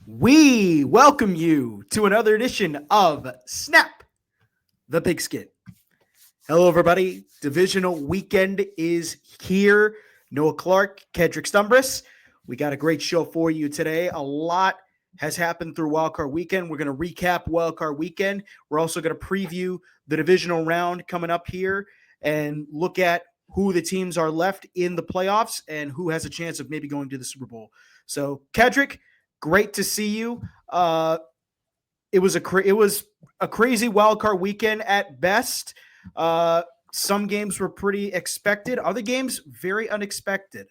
We welcome you to another edition of Snap the Pigskin. Hello, everybody. Divisional weekend is here. Noah Clark, Kedrick Stumbris. We got a great show for you today. A lot has happened through Wildcard Weekend. We're going to recap Wildcard Weekend. We're also going to preview the divisional round coming up here and look at who the teams are left in the playoffs and who has a chance of maybe going to the Super Bowl. So, Kedrick, great to see you. It was a crazy wildcard weekend at best. Some games were pretty expected. Other games very unexpected.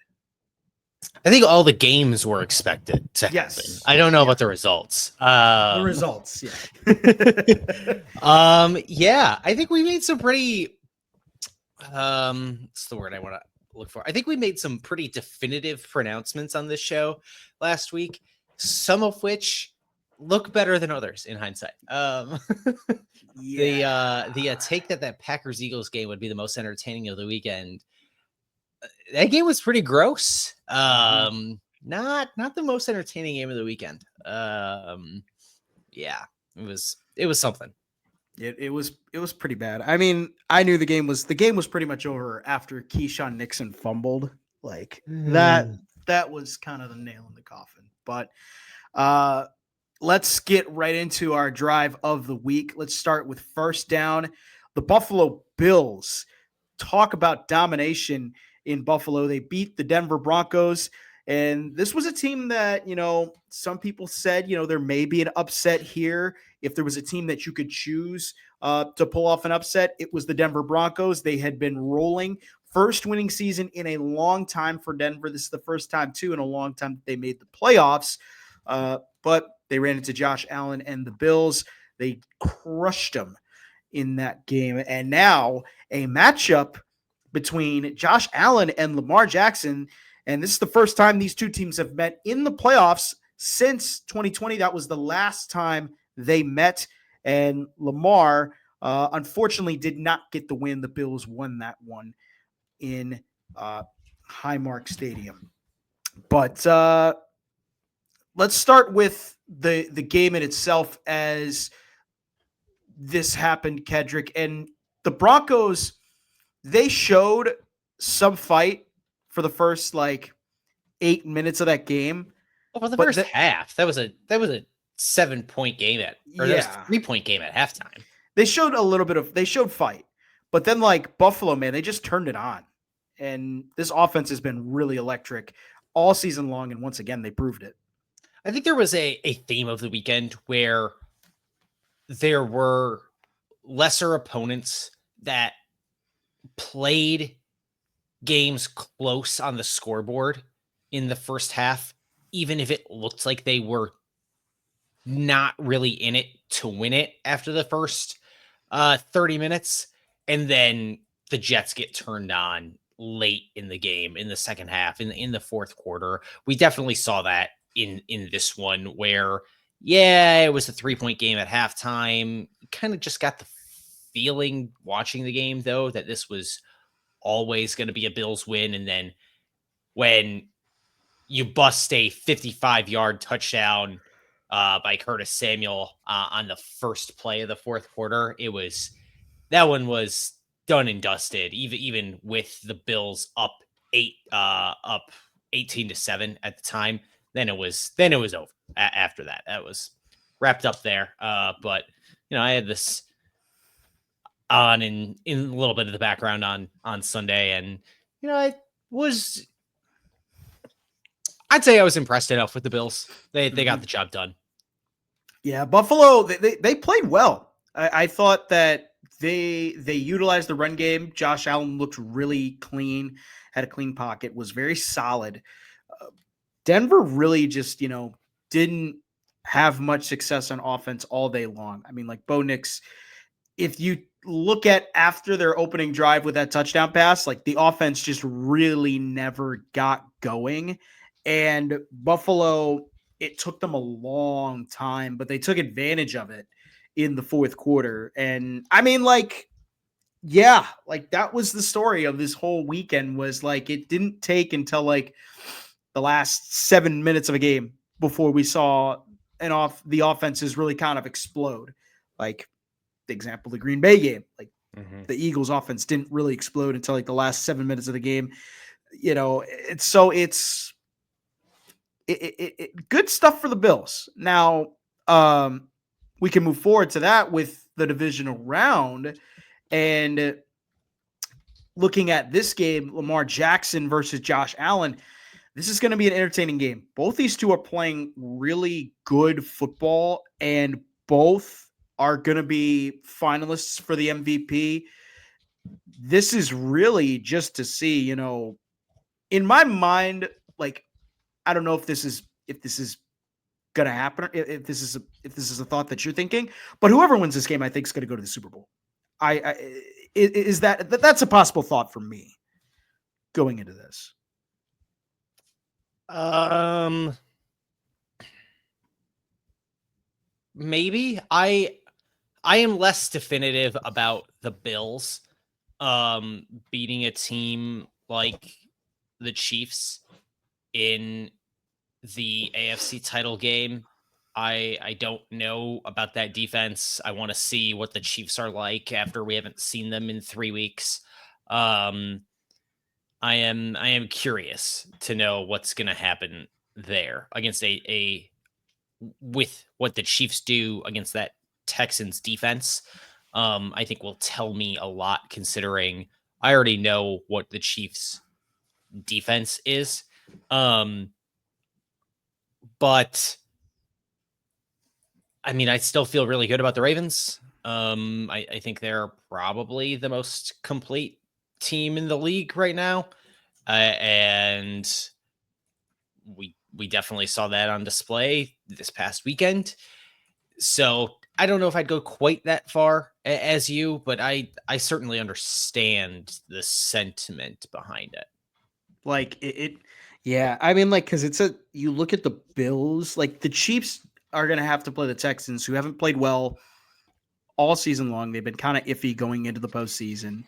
I think all the games were expected to happen. I don't know about the results. The results, yeah. I think we made some pretty. What's the word I want to look for? I think we made some pretty definitive pronouncements on this show last week. Some of which look better than others in hindsight. The take that Packers-Eagles game would be the most entertaining of the weekend. That game was pretty gross. Not the most entertaining game of the weekend. Yeah, it was something. It was pretty bad. I mean, I knew the game was pretty much over after Keyshawn Nixon fumbled. Like that was kind of the nail in the coffin. But let's get right into our drive of the week. Let's start with first down. The Buffalo Bills. Talk about domination in Buffalo. They beat the Denver Broncos. And this was a team that, some people said, there may be an upset here. If there was a team that you could choose to pull off an upset, it was the Denver Broncos. They had been rolling. First winning season in a long time for Denver. This is the first time, too, in a long time that they made the playoffs. But they ran into Josh Allen and the Bills. They crushed them in that game. And now a matchup between Josh Allen and Lamar Jackson. And this is the first time these two teams have met in the playoffs since 2020. That was the last time they met. And Lamar, unfortunately, did not get the win. The Bills won that one in Highmark Stadium. But let's start with the game in itself as this happened, Kedrick. And the Broncos, they showed some fight for the first 8 minutes of that game. Well, for the first half, that was a 7-point game that was a 3-point game at halftime. They showed they showed fight, but then Buffalo, man, they just turned it on. And this offense has been really electric all season long. And once again, they proved it. I think there was a theme of the weekend where there were lesser opponents that played games close on the scoreboard in the first half, even if it looked like they were not really in it to win it after the first 30 minutes. And then the Jets get turned on late in the game, in the second half, in the fourth quarter. We definitely saw that in this one where, it was a 3-point game at halftime. Kind of just got the feeling watching the game, though, that this was always going to be a Bills win. And then when you bust a 55-yard touchdown by Curtis Samuel on the first play of the fourth quarter, that one was done and dusted, even with the Bills up 18-7 at the time. Then it was over after that. That was wrapped up there. But I had this on in a little bit of the background on Sunday, and I'd say I was impressed enough with the Bills. They got the job done. Yeah, Buffalo, they played well. I thought that they utilized the run game. Josh Allen looked really clean, had a clean pocket, was very solid. Denver really just, didn't have much success on offense all day long. I mean, Bo Nix, if you look at after their opening drive with that touchdown pass, the offense just really never got going. And Buffalo, it took them a long time, but they took advantage of it in the fourth quarter. And I mean, that was the story of this whole weekend was it didn't take until the last 7 minutes of a game before we saw the offenses really kind of explode. Like the example, the Green Bay game, like the Eagles offense didn't really explode until like the last 7 minutes of the game. It's good stuff for the Bills. Now, we can move forward to that with the divisional round and looking at this game, Lamar Jackson versus Josh Allen. This is going to be an entertaining game. Both these two are playing really good football, and both are going to be finalists for the MVP. This is really just to see, in my mind, like, I don't know if this is going to happen, if this is a thought that you're thinking, but whoever wins this game, I think is going to go to the Super Bowl. That's a possible thought for me going into this. Maybe I am less definitive about the Bills beating a team like the Chiefs in the AFC title game. I don't know about that defense. I want to see what the Chiefs are like after we haven't seen them in 3 weeks. I am curious to know what's going to happen there against with what the Chiefs do against that Texans defense. I think will tell me a lot, considering I already know what the Chiefs defense is. But I mean, I still feel really good about the Ravens. I think they're probably the most complete team in the league right now. And we definitely saw that on display this past weekend. So I don't know if I'd go quite that far as you, but I certainly understand the sentiment behind it. Like yeah. I mean, like, because you look at the Bills, like the Chiefs are going to have to play the Texans, who haven't played well all season long. They've been kind of iffy going into the postseason.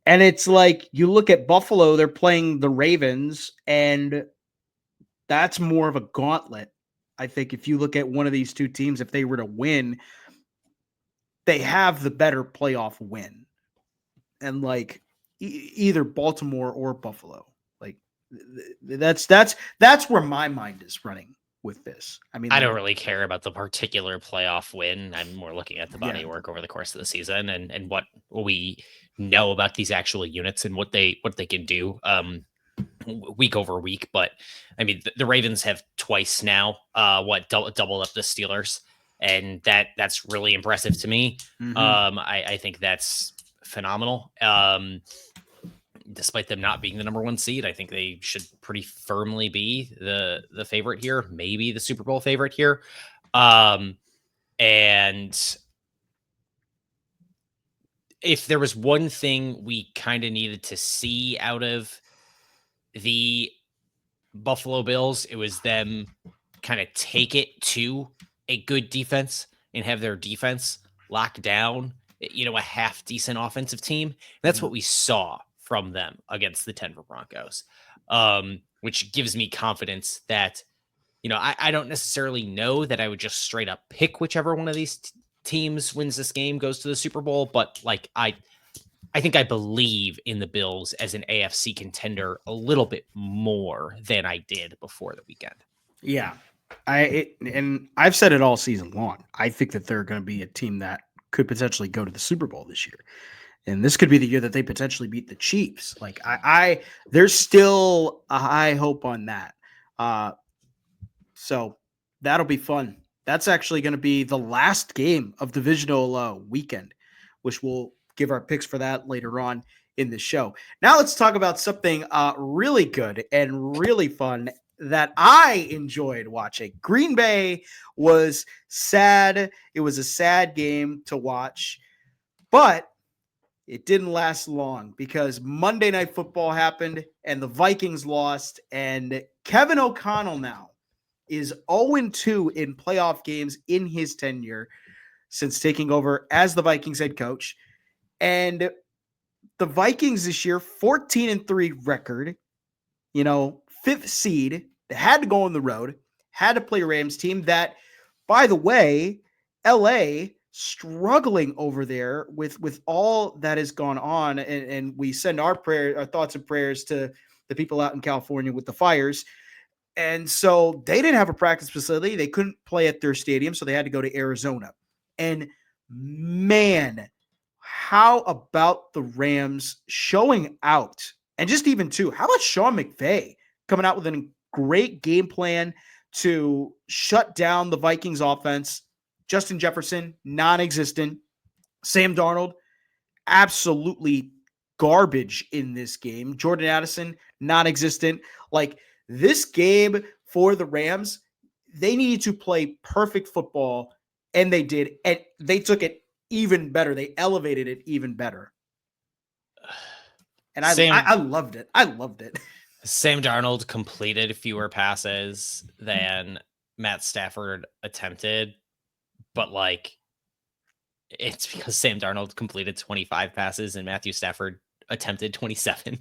And it's like, you look at Buffalo, they're playing the Ravens, and that's more of a gauntlet. I think if you look at one of these two teams, if they were to win, they have the better playoff win. And like either Baltimore or Buffalo. Like that's where my mind is running with this. I mean, I don't really care about the particular playoff win. I'm more looking at the body work over the course of the season and what we know about these actual units and what they can do week over week. But I mean, the Ravens have twice now doubled up the Steelers, and that's really impressive to me. I think that's phenomenal. Despite them not being the number 1 seed, I think they should pretty firmly be the favorite here, maybe the Super Bowl favorite here. And if there was one thing we kind of needed to see out of the Buffalo Bills, it was them kind of take it to a good defense and have their defense lock down, a half decent offensive team. That's what we saw from them against the Denver Broncos, which gives me confidence that, I don't necessarily know that I would just straight up pick whichever one of these teams wins this game, goes to the Super Bowl. But like, I think I believe in the Bills as an AFC contender a little bit more than I did before the weekend. Yeah. And I've said it all season long. I think that they're going to be a team that could potentially go to the Super Bowl this year. And this could be the year that they potentially beat the Chiefs. Like there's still a high hope on that. So that'll be fun. That's actually going to be the last game of divisional weekend, which we'll give our picks for that later on in the show. Now let's talk about something really good and really fun that I enjoyed watching. Green Bay was sad. It was a sad game to watch, but it didn't last long because Monday Night Football happened and the Vikings lost, and Kevin O'Connell now is 0-2 in playoff games in his tenure since taking over as the Vikings head coach. And the Vikings this year, 14-3 record, 5th seed. They had to go on the road, had to play a Rams team that, by the way, LA struggling over there with all that has gone on. And we send our thoughts and prayers to the people out in California with the fires. And so they didn't have a practice facility. They couldn't play at their stadium, so they had to go to Arizona. And man, how about the Rams showing out? And just even too, how about Sean McVay coming out with a great game plan to shut down the Vikings offense? Justin Jefferson, non-existent. Sam Darnold, absolutely garbage in this game. Jordan Addison, non-existent. Like, this game for the Rams, they needed to play perfect football, and they did. And they took it even better. They elevated it even better. And I loved it. I loved it. Sam Darnold completed fewer passes than Matt Stafford attempted, but like, it's because Sam Darnold completed 25 passes and Matthew Stafford attempted 27.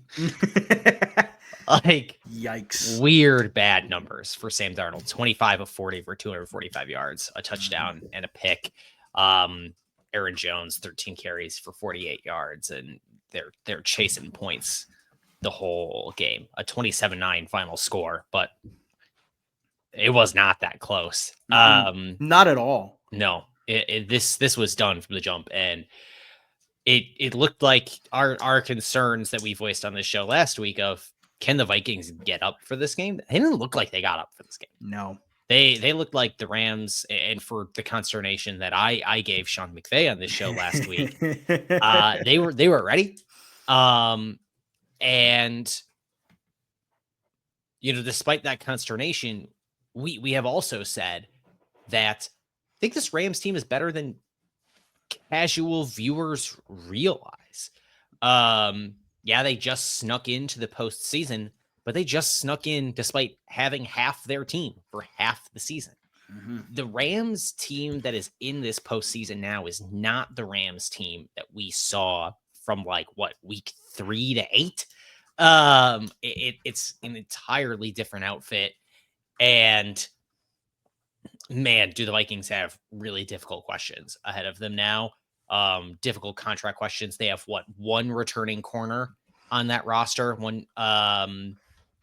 Like, yikes. Weird bad numbers for Sam Darnold. 25 of 40 for 245 yards, a touchdown and a pick. Aaron Jones, 13 carries for 48 yards, and they're chasing points the whole game. A 27-9 final score, but it was not that close. Not at all. No. This was done from the jump, and it looked like our concerns that we voiced on this show last week of, can the Vikings get up for this game? They didn't look like they got up for this game. No. They looked like the Rams, and for the consternation that I gave Sean McVay on this show last week, they were ready. And despite that consternation, we have also said that I think this Rams team is better than casual viewers realize. Yeah, they just snuck into the postseason, but they just snuck in despite having half their team for half the season. Mm-hmm. The Rams team that is in this postseason now is not the Rams team that we saw from week 3 to 8. It's an entirely different outfit, and man, do the Vikings have really difficult questions ahead of them now. Difficult contract questions. They have one returning corner on that roster.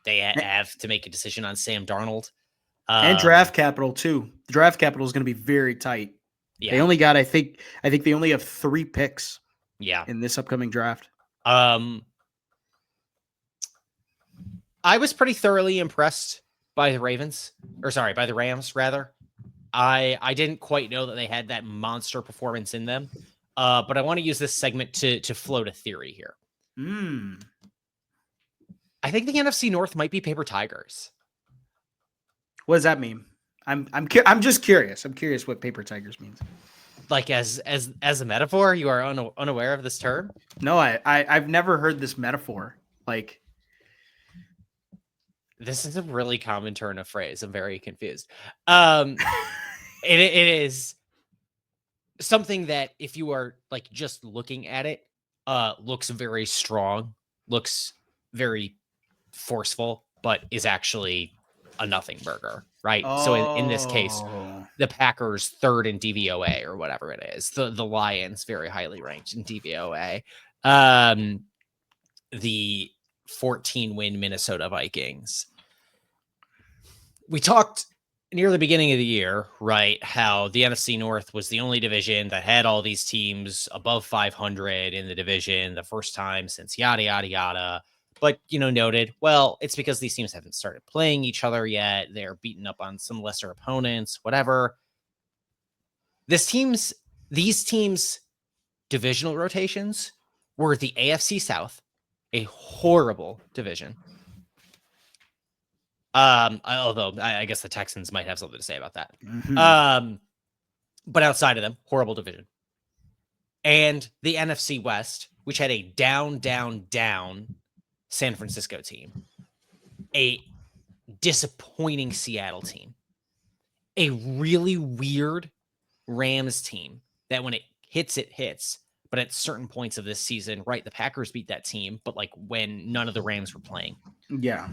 They have to make a decision on Sam Darnold. And draft capital too. The draft capital is going to be very tight. Yeah. They only got, I think they only have 3 picks. Yeah. In this upcoming draft. I was pretty thoroughly impressed by the Rams rather. I didn't quite know that they had that monster performance in them. But I want to use this segment to float a theory here. I think the NFC North might be paper tigers. What does that mean? I'm just curious. I'm curious what paper tigers means. Like as a metaphor, you are unaware of this term? No, I've never heard this metaphor. Like, this is a really common turn of phrase. I'm very confused. It is something that, if you are just looking at it, looks very strong, looks very forceful, but is actually a nothing burger, right? Oh. So in this case, the Packers 3rd in DVOA or whatever it is, the Lions very highly ranked in DVOA, the 14-win Minnesota Vikings. We talked near the beginning of the year, right, how the NFC North was the only division that had all these teams above 500 in the division, the first time since yada, yada, yada. But, noted, well, it's because these teams haven't started playing each other yet. They're beating up on some lesser opponents, whatever. These teams' divisional rotations were the AFC South, a horrible division. Although I guess the Texans might have something to say about that. Mm-hmm. But outside of them, horrible division. And the NFC West, which had a down San Francisco team, a disappointing Seattle team, a really weird Rams team that when it hits, but at certain points of this season, right, the Packers beat that team, but when none of the Rams were playing. Yeah.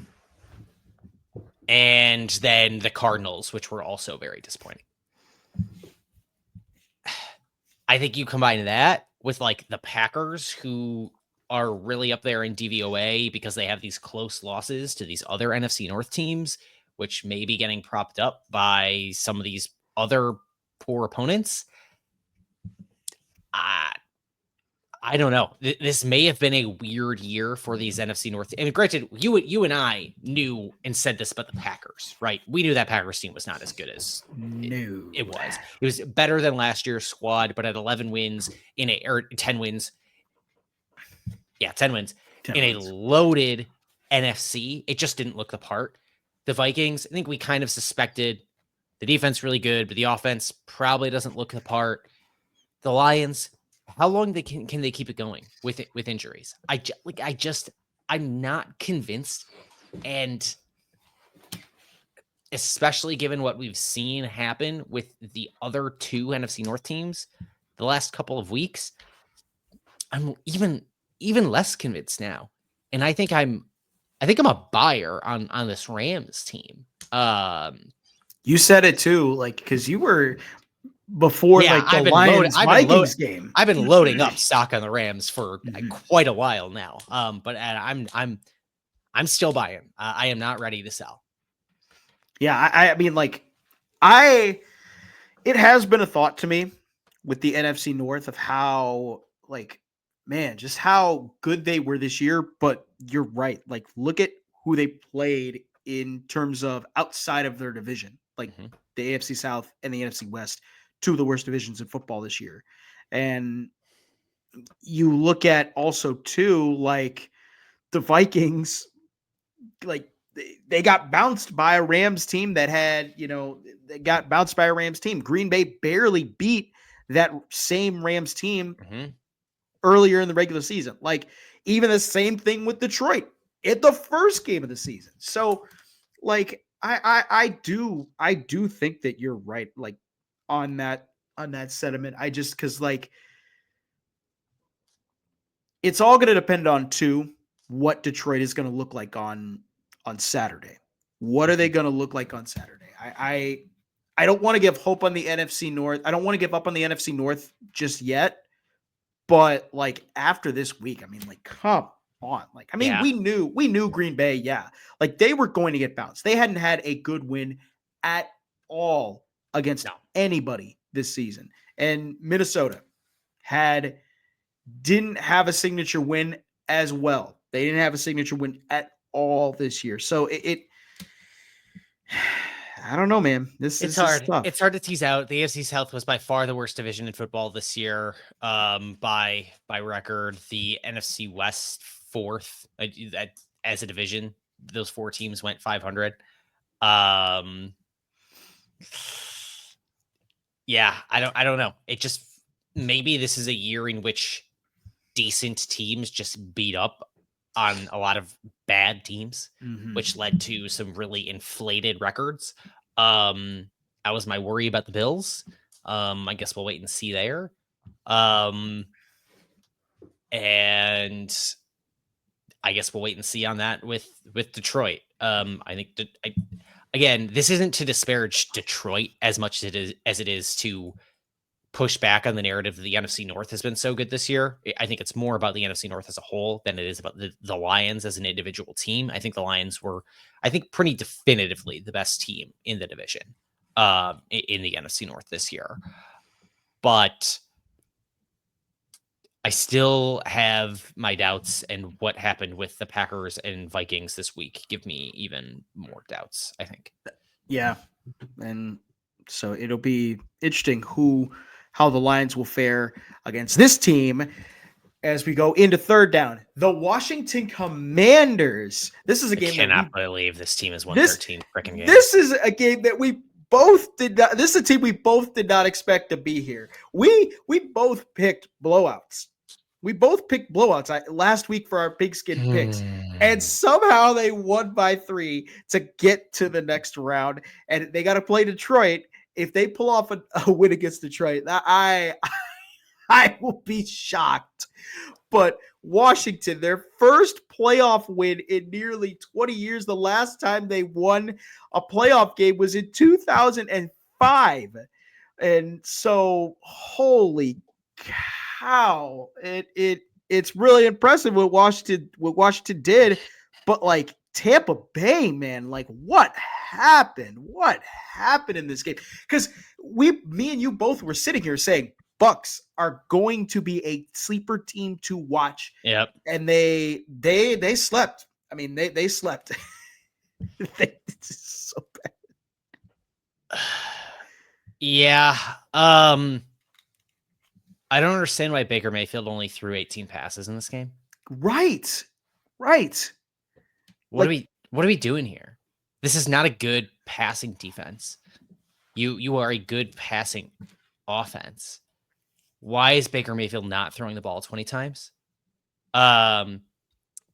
and then the Cardinals, which were also very disappointing. I think you combine that with like the Packers, who are really up there in DVOA because they have these close losses to these other NFC North teams, which may be getting propped up by some of these other poor opponents. I don't know. This may have been a weird year for these NFC North. And granted, you and I knew and said this about the Packers, right? We knew that Packers team was not as good as it was. It was better than last year's squad, but at 11 wins or 10 wins. Yeah, 10 wins in a loaded NFC. It just didn't look the part. The Vikings, I think we kind of suspected the defense really good, but the offense probably doesn't look the part. The Lions, how long can they keep it going with injuries? I'm not convinced, and especially given what we've seen happen with the other two NFC North teams the last couple of weeks, I'm even less convinced now. And I think I'm a buyer on this Rams team. You said it too, like, because you were before the Lions-Vikings game. I've been loading up stock on the Rams for quite a while now. But I'm still buying. I am not ready to sell. Yeah, I mean, like, it has been a thought to me with the NFC North of how, like, man, just how good they were this year. But you're right. Like, look at who they played in terms of outside of their division, like the AFC South and the NFC West, two of the worst divisions in football this year. And you look at also too, like the Vikings, like they got bounced by a Rams team that had, they got bounced by a Rams team. Green Bay barely beat that same Rams team earlier in the regular season. Like, even the same thing with Detroit at the first game of the season. So, like, I do think that you're right, like, on that sentiment. Because, like, it's all going to depend on what Detroit is going to look like on Saturday. What are they going to look like on Saturday? I don't want to give hope on the NFC North. I don't want to give up on the NFC North just yet. But, like, after this week, I mean, like, come on. Like, I mean, we knew Green Bay, yeah. Like, they were going to get bounced. They hadn't had a good win at all against anybody this season. And Minnesota didn't have a signature win as well. They didn't have a signature win at all this year. So I don't know, man. It's hard. Tough. It's hard to tease out. The AFC South was by far the worst division in football this year, by record. The NFC West fourth as a division. Those four teams went 500. Yeah, I don't know. It just, maybe this is a year in which decent teams just beat up on a lot of bad teams, which led to some really inflated records. That was my worry about the Bills. I guess we'll wait and see there. And I guess we'll wait and see on that with Detroit. I think again, this isn't to disparage Detroit as much as it is to push back on the narrative that the NFC North has been so good this year. I think it's more about the NFC North as a whole than it is about the Lions as an individual team. I think the Lions were, pretty definitively the best team in the division in the NFC North this year. But I still have my doubts, and what happened with the Packers and Vikings this week give me even more doubts, I think. Yeah. And so it'll be interesting how the Lions will fare against this team as we go into third down. The Washington Commanders. This is a game. I cannot believe this team has won 13 freaking games. This is a game that we both did not. This is a team we both did not expect to be here. We both picked blowouts. We both picked blowouts last week for our pigskin picks, and somehow they won by 3 to get to the next round. And they got to play Detroit. If they pull off a win against Detroit, I will be shocked. But Washington, their first playoff win in nearly 20 years. The last time they won a playoff game was in 2005. And so, holy cow, it's really impressive what Washington did. But like Tampa Bay, man, like what happened? What happened in this game? Because me and you both were sitting here saying Bucks are going to be a sleeper team to watch. Yep. And they slept. I mean, they slept. It's so bad. Yeah. I don't understand why Baker Mayfield only threw 18 passes in this game. Right. What are we doing here? This is not a good passing defense. You are a good passing offense. Why is Baker Mayfield not throwing the ball 20 times? I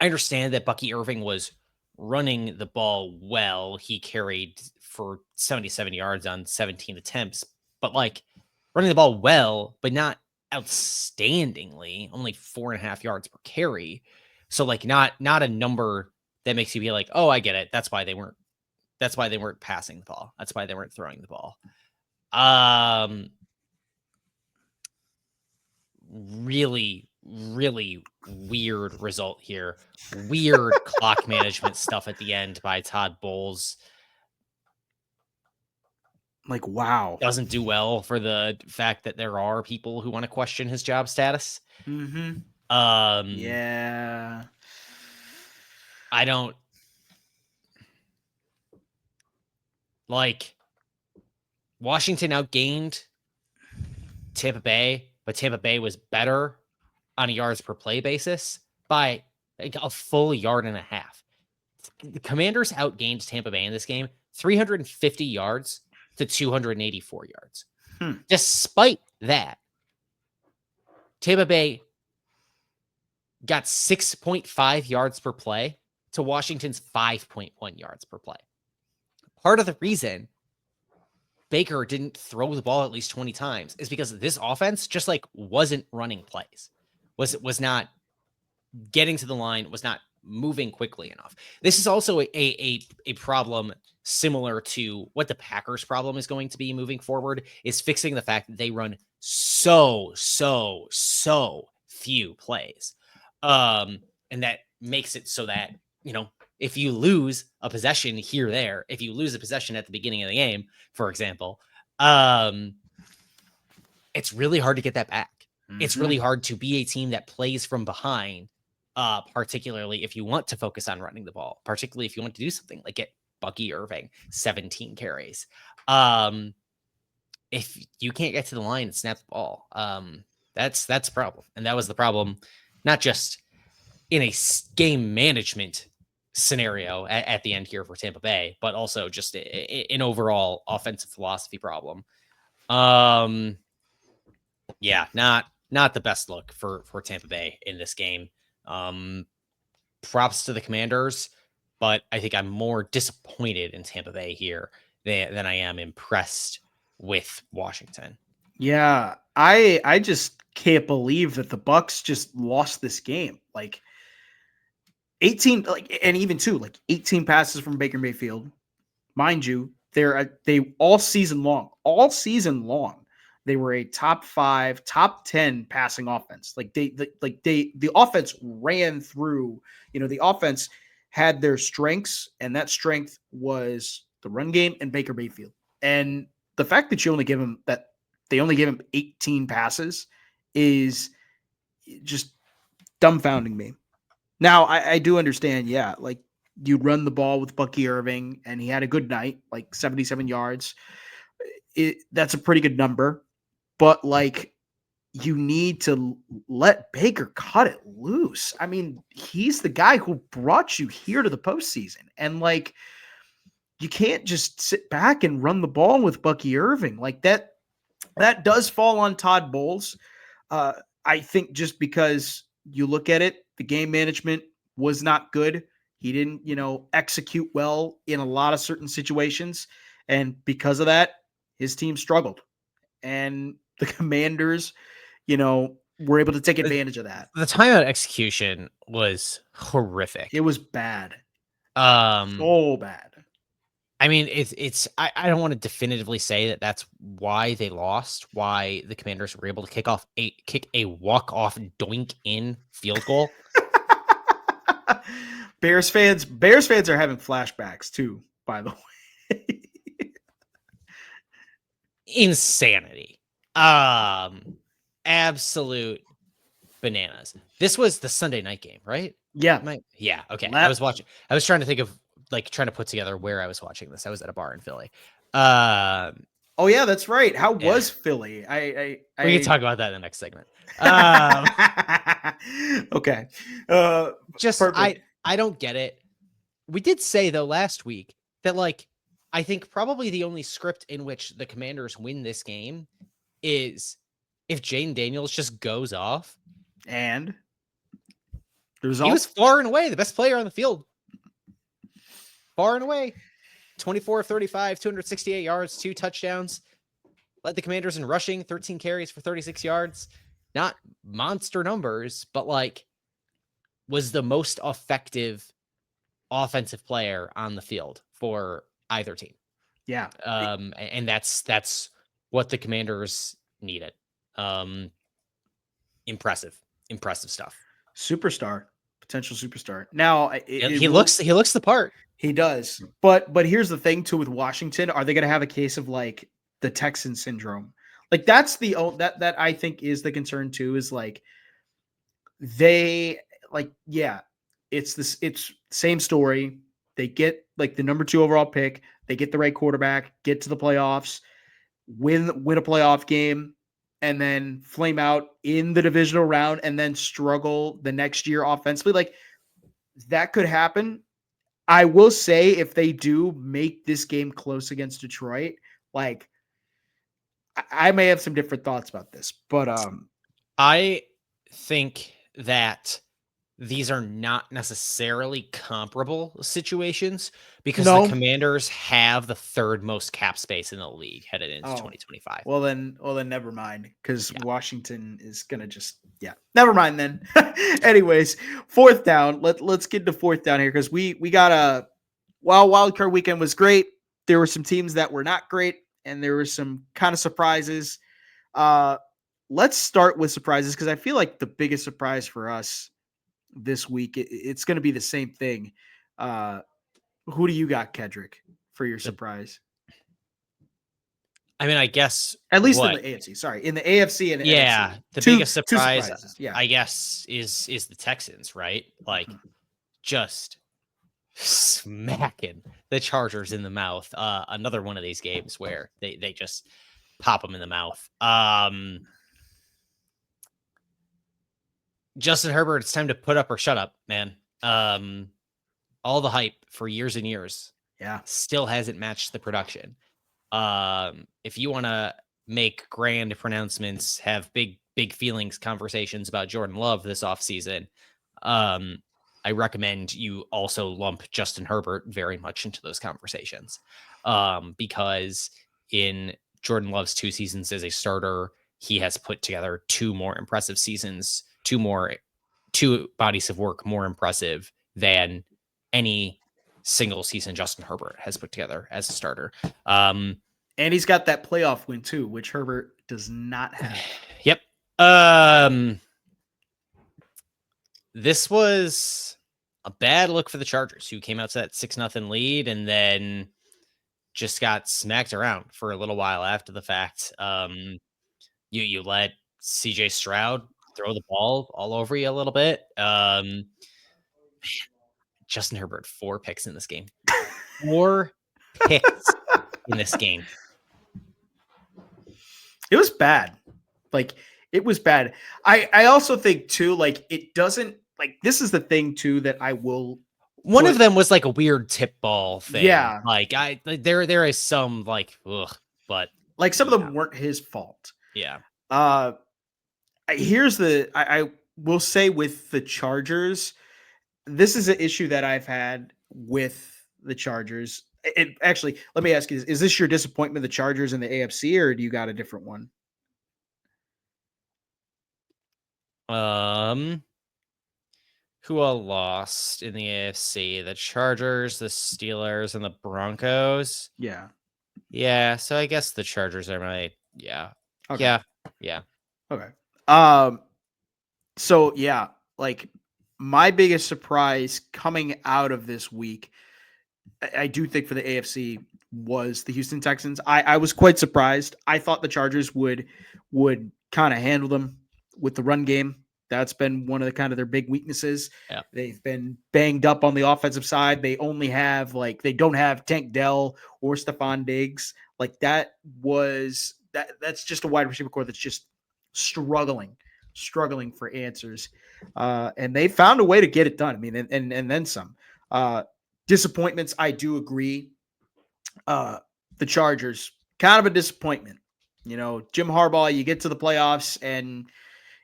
understand that Bucky Irving was running the ball well. He carried for 77 yards on 17 attempts, but like running the ball well, but not outstandingly, only 4.5 yards per carry. So like not a number that makes you be like, oh, I get it. That's why they weren't passing the ball. That's why they weren't throwing the ball. Really, really weird result here. Weird clock management stuff at the end by Todd Bowles. Like, wow. Doesn't do well for the fact that there are people who want to question his job status. Mm-hmm. Yeah. I don't like Washington outgained Tampa Bay, but Tampa Bay was better on a yards per play basis by like a full yard and a half. The Commanders outgained Tampa Bay in this game 350 yards to 284 yards. Despite that, Tampa Bay got 6.5 yards per play to Washington's 5.1 yards per play. Part of the reason Baker didn't throw the ball at least 20 times is because this offense just like wasn't running plays, was not getting to the line, was not moving quickly enough. This is also a problem similar to what the Packers' problem is going to be moving forward, is fixing the fact that they run so few plays. And that makes it so that, if you lose a possession here, there, if you lose a possession at the beginning of the game, for example, it's really hard to get that back. Mm-hmm. It's really hard to be a team that plays from behind, particularly if you want to focus on running the ball, particularly if you want to do something like get Bucky Irving 17 carries. If you can't get to the line and snap the ball, that's a problem. And that was the problem, not just in a game management scenario at the end here for Tampa Bay, but also just an overall offensive philosophy problem. Yeah, not the best look for Tampa Bay in this game. Props to the Commanders, but I think I'm more disappointed in Tampa Bay here than I am impressed with Washington. Yeah, I just can't believe that the Bucks just lost this game. Like 18, and even 18 passes from Baker Mayfield. Mind you, they all season long, they were a top 5, top 10 passing offense. The offense ran through, the offense had their strengths, and that strength was the run game and Baker Mayfield. And the fact that they only gave him 18 passes is just dumbfounding me. Now, I do understand, yeah, like you run the ball with Bucky Irving, and he had a good night, like 77 yards. That's a pretty good number, but like you need to let Baker cut it loose. I mean, he's the guy who brought you here to the postseason, and like you can't just sit back and run the ball with Bucky Irving like that. That does fall on Todd Bowles. I think just because you look at it, the game management was not good. He didn't, execute well in a lot of certain situations. And because of that, his team struggled. And the Commanders, were able to take advantage of that. The timeout execution was horrific. It was bad. So bad. I mean, I don't want to definitively say that that's why they lost, why the Commanders were able to kick a walk-off doink in field goal. Bears fans are having flashbacks too, by the way. Insanity. Absolute bananas. This was the Sunday night game, right? Yeah. Okay. I was trying to think of trying to put together where I was watching this. I was at a bar in Philly. Oh yeah, that's right. How was Philly? We can talk about that in the next segment. Okay. I don't get it. We did say though last week that I think probably the only script in which the Commanders win this game is if Jane Daniels just goes off. And the result? He was far and away the best player on the field. Far and away. 24 of 35, 268 yards, 2 touchdowns. Led the Commanders in rushing, 13 carries for 36 yards. Not monster numbers, but was the most effective offensive player on the field for either team. Yeah. And that's what the Commanders needed. Impressive stuff. Potential superstar. Now he looks the part. He does. But here's the thing too with Washington. Are they going to have a case of the Texan syndrome? That's that I think is the concern too, is it's same story. They get the number 2 overall pick, they get the right quarterback, get to the playoffs, win a playoff game, and then flame out in the divisional round and then struggle the next year offensively. That could happen. I will say if they do make this game close against Detroit, I may have some different thoughts about this, but I think that these are not necessarily comparable situations because the Commanders have the 3rd most cap space in the league headed into 2025. Well then never mind, because Washington is gonna never mind then. Anyways, 4th down. Let's get to 4th down here, because we got while wild card weekend was great, there were some teams that were not great, and there were some kind of surprises. Let's start with surprises, because I feel like the biggest surprise for us this week, it's going to be the same thing. Who do you got, Kedrick, for your surprise? I mean, I guess at least in the AFC. Sorry, in the AFC and the NFC. The biggest surprise, I guess, is the Texans, right? Just smacking the Chargers in the mouth. Another one of these games where they just pop them in the mouth. Justin Herbert, it's time to put up or shut up, man. All the hype for years and years, still hasn't matched the production. If you want to make grand pronouncements, have big feelings conversations about Jordan Love this offseason, I recommend you also lump Justin Herbert very much into those conversations, because in Jordan Love's 2 seasons as a starter, he has put together 2 more impressive seasons, 2 bodies of work more impressive than any single season Justin Herbert has put together as a starter. And he's got that playoff win too, which Herbert does not have. Yep. This was a bad look for the Chargers, who came out to that 6-0 lead and then just got smacked around for a little while after the fact. You let CJ Stroud throw the ball all over you a little bit. Justin Herbert, 4 picks in this game. 4 picks in this game. It was bad. It was bad. I also think too, it doesn't, this is the thing too that I will. One of them was a weird tip ball thing. Yeah. There is some but some of them weren't his fault. Yeah. Here's I will say with the Chargers, this is an issue that I've had with the Chargers. Actually, let me ask you, is this your disappointment, the Chargers in the AFC, or do you got a different one? Who all lost in the AFC? The Chargers, the Steelers, and the Broncos. Yeah. Yeah, so I guess the Chargers are my Okay. Yeah. Okay. So yeah, like my biggest surprise coming out of this week, I do think for the AFC was the Houston Texans. I was quite surprised. I thought the Chargers would kind of handle them with the run game. That's been one of the kind of their big weaknesses. Yeah. They've been banged up on the offensive side. They only have they don't have Tank Dell or Stephon Diggs. Like that's just a wide receiver core that's just struggling for answers. And they found a way to get it done. I mean, and then some. Disappointments, I do agree. The Chargers, kind of a disappointment. You know, Jim Harbaugh, you get to the playoffs and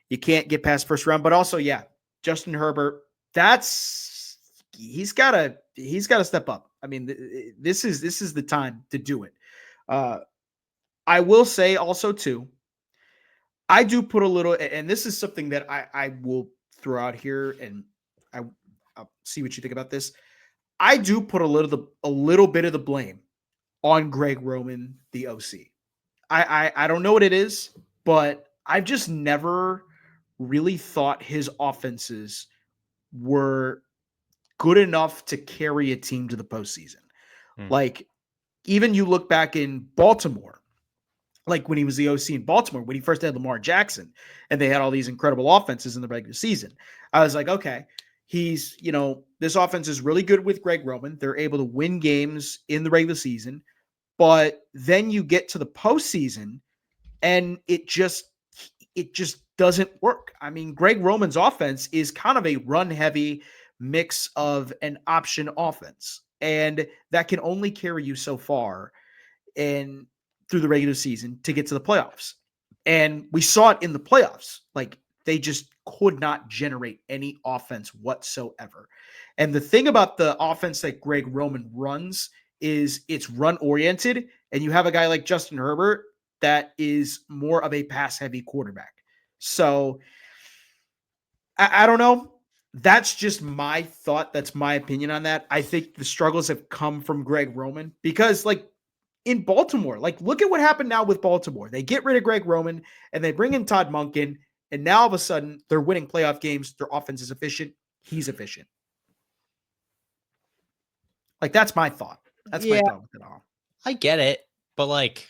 you can't get past first round. But also, yeah, Justin Herbert, he's got to step up. I mean, this is the time to do it. I will say also too, I do put a little, and this is something that I will throw out here, and I'll see what you think about this. I do put a little bit of the blame on Greg Roman, the OC. I don't know what it is, but I've just never really thought his offenses were good enough to carry a team to the postseason. Like, even you look back in Baltimore, like when he was the OC in Baltimore, when he first had Lamar Jackson and they had all these incredible offenses in the regular season, I was like, okay, this offense is really good with Greg Roman. They're able to win games in the regular season, but then you get to the postseason and it just doesn't work. I mean, Greg Roman's offense is kind of a run heavy mix of an option offense, and that can only carry you so far and through the regular season to get to the playoffs. And we saw it in the playoffs. Like, they just could not generate any offense whatsoever. And the thing about the offense that Greg Roman runs is it's run oriented, and you have a guy like Justin Herbert that is more of a pass heavy quarterback. So I don't know. That's just my thought. That's my opinion on that. I think the struggles have come from Greg Roman because, like, in Baltimore, like, look at what happened now with Baltimore. They get rid of Greg Roman and they bring in Todd Monken, and now all of a sudden they're winning playoff games. Their offense is efficient. He's efficient. Like, that's my thought. That's my thought with it all. I get it, but like,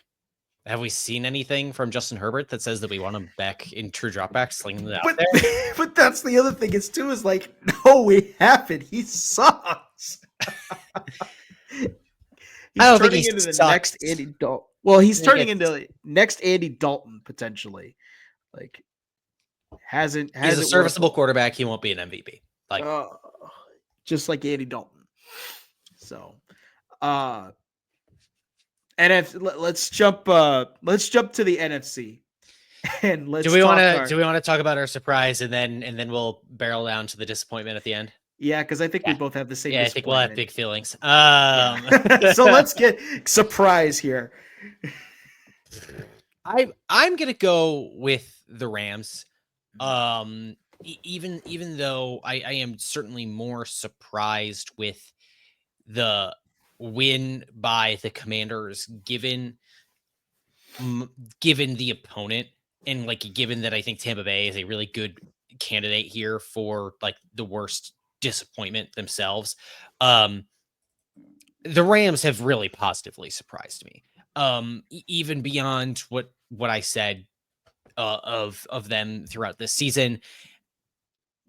have we seen anything from Justin Herbert that says that we want him back in true dropbacks, slinging it out there? But that's the other thing is like, no, we haven't. He sucks. He's turning into the next Andy Dalton. Well, he's turning into next Andy Dalton potentially. Like, he's a serviceable quarterback. He won't be an MVP. Like, just like Andy Dalton. So, let's jump to the NFC. And do we want to talk about our surprise and then we'll barrel down to the disappointment at the end? Yeah, because I think we both have the same. Yeah, I think we'll have big feelings. So let's get surprise here. I'm gonna go with the Rams. Even though I am certainly more surprised with the win by the Commanders, given the opponent, and like given that I think Tampa Bay is a really good candidate here for like the worst disappointment themselves. The Rams have really positively surprised me. Even beyond what I said of them throughout this season,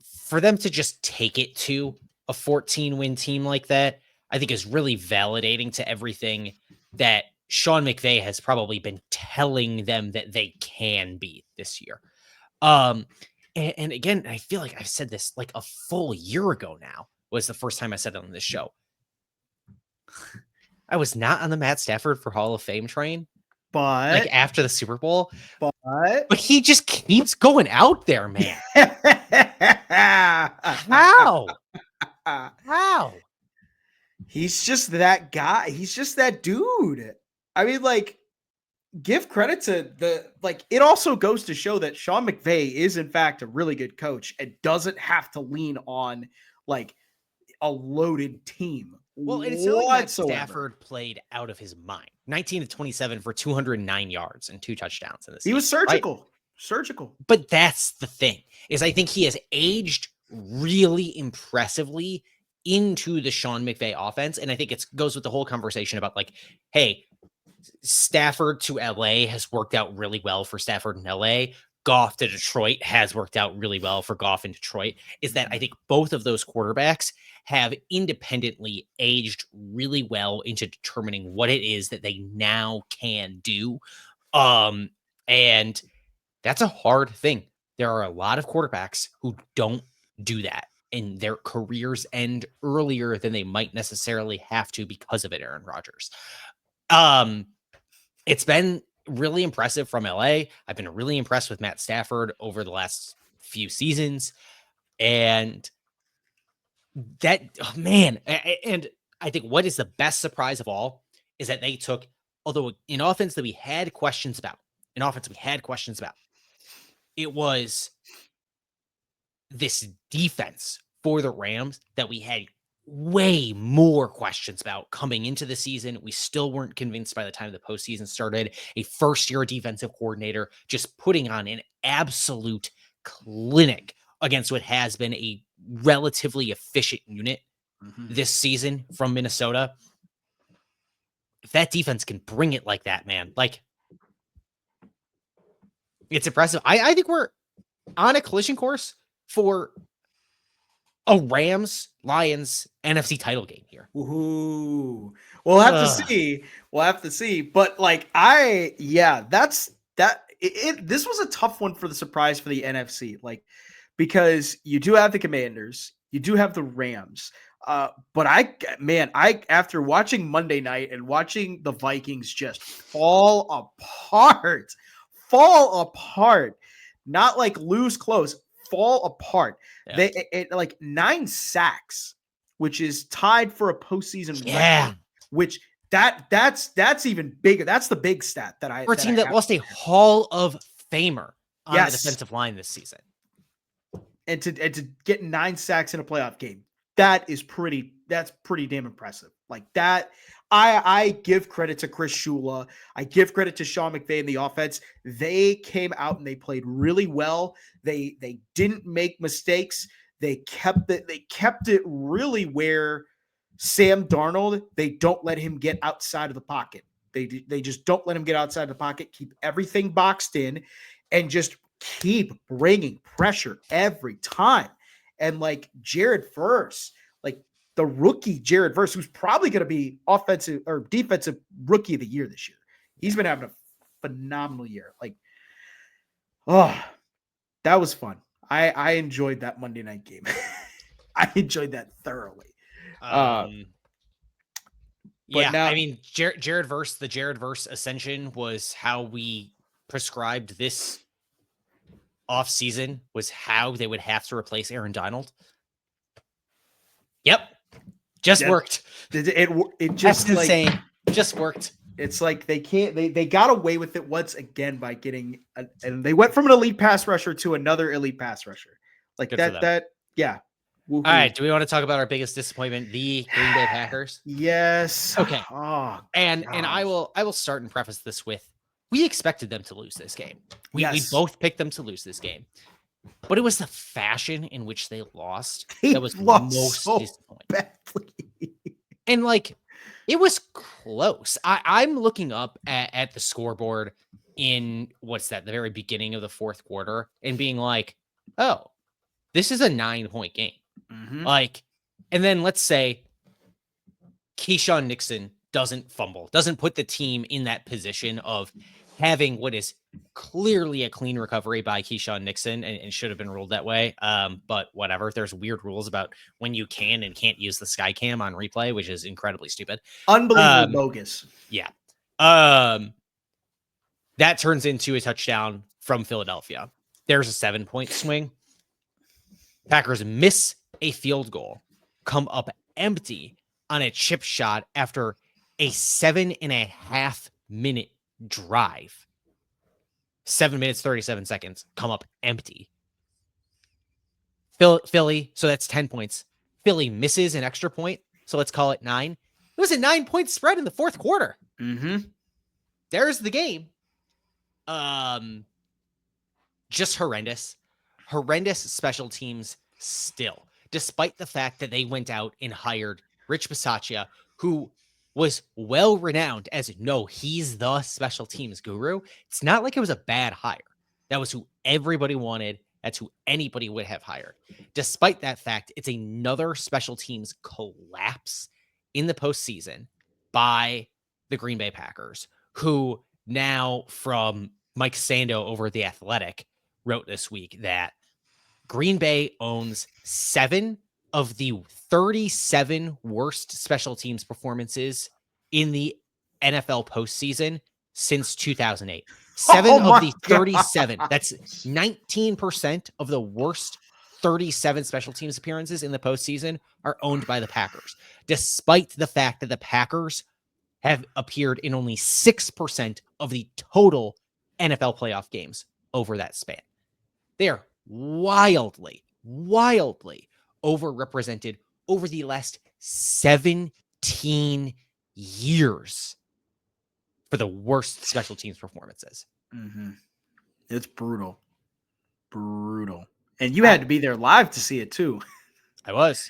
for them to just take it to a 14-win team like that, I think is really validating to everything that Sean McVay has probably been telling them that they can be this year. And again, I feel like I've said this like a full year ago now was the first time I said it on this show. I was not on the Matt Stafford for Hall of Fame train, but like after the Super Bowl, but he just keeps going out there, man. How? He's just that guy. He's just that dude. I mean, like, give credit to it also goes to show that Sean McVay is in fact a really good coach and doesn't have to lean on like a loaded team Well, and it's not like Matt whatsoever. Stafford played out of his mind. 19 to 27 for 209 yards and 2 touchdowns in this. He was surgical. Surgical. But that's the thing, is I think he has aged really impressively into the Sean McVay offense. And I think it goes with the whole conversation about like, hey, Stafford to LA has worked out really well for Stafford in LA. Goff to Detroit has worked out really well for Goff in Detroit. Is that I think both of those quarterbacks have independently aged really well into determining what it is that they now can do. And that's a hard thing. There are a lot of quarterbacks who don't do that, and their careers end earlier than they might necessarily have to because of it, Aaron Rodgers. It's been really impressive from LA. I've been really impressed with Matt Stafford over the last few seasons. And that, oh man, and I think what is the best surprise of all is that they took, although in offense that we had questions about, it was this defense for the Rams that we had way more questions about coming into the season. We still weren't convinced by the time the postseason started. A first-year defensive coordinator just putting on an absolute clinic against what has been a relatively efficient unit this season from Minnesota. If that defense can bring it like that, man, like it's impressive. I think we're on a collision course for a Rams-Lions NFC title game here. Ooh. We'll have to see. We'll have to see. But this was a tough one for the surprise for the NFC. Like, because you do have the Commanders, you do have the Rams. But after watching Monday night and watching the Vikings just fall apart, not like lose close, fall apart. Yeah. They like 9 sacks, which is tied for a postseason record, which that's even bigger. That's the big stat that I for a team that lost a Hall of Famer on the defensive line this season. And to get 9 sacks in a playoff game, that's pretty damn impressive. Like that, I give credit to Chris Shula. I give credit to Sean McVay and the offense. They came out and they played really well. They didn't make mistakes. They kept it really where Sam Darnold, they don't let him get outside of the pocket. They just don't let him get outside of the pocket, keep everything boxed in, and just keep bringing pressure every time. And like Jared Verse, like the rookie Jared Verse, who's probably going to be offensive or defensive rookie of the year this year. He's been having a phenomenal year. Like, that was fun. I enjoyed that Monday night game. I enjoyed that thoroughly. I mean, Jared Verse, the Jared Verse ascension was how we prescribed this offseason, was how they would have to replace Aaron Donald. Yep. Just worked. It just that's insane. Just worked. It's like they got away with it once again by getting and they went from an elite pass rusher to another elite pass rusher. Like that. Yeah. Woo-hoo. All right. Do we want to talk about our biggest disappointment, the Green Bay Packers? Yes. Okay. Oh, and I will start and preface this with, we expected them to lose this game. We both picked them to lose this game. But it was the fashion in which they lost that was most disappointing. Badly. And like, it was close. I'm looking up at the scoreboard in the very beginning of the fourth quarter and being like, oh, this is a 9-point game. Mm-hmm. Like, and then let's say Keyshawn Nixon doesn't fumble, doesn't put the team in that position of having what is clearly a clean recovery by Keyshawn Nixon and should have been ruled that way. But whatever, there's weird rules about when you can and can't use the sky cam on replay, which is incredibly stupid. Unbelievable bogus. Yeah. That turns into a touchdown from Philadelphia. There's a 7-point swing. Packers miss a field goal, come up empty on a chip shot after a 7.5-minute drive, 7 minutes, 37 seconds, come up empty. Philly, so that's 10 points. Philly misses an extra point, so let's call it 9. It was a 9-point spread in the fourth quarter. There's the game. Just horrendous. Horrendous special teams still, despite the fact that they went out and hired Rich Bisaccia, who was well renowned as, no, he's the special teams guru. It's not like it was a bad hire. That was who everybody wanted. That's who anybody would have hired. Despite that fact, it's another special teams collapse in the postseason by the Green Bay Packers, who now, from Mike Sando over at The Athletic, wrote this week that Green Bay owns 7 of the 37 worst special teams performances in the NFL postseason since 2008. 7 of the 37. That's 19% of the worst 37 special teams appearances in the postseason are owned by the Packers, despite the fact that the Packers have appeared in only 6% of the total NFL playoff games over that span. They are wildly overrepresented over the last 17 years for the worst special teams performances. It's brutal. And you had to be there live to see it too. I was.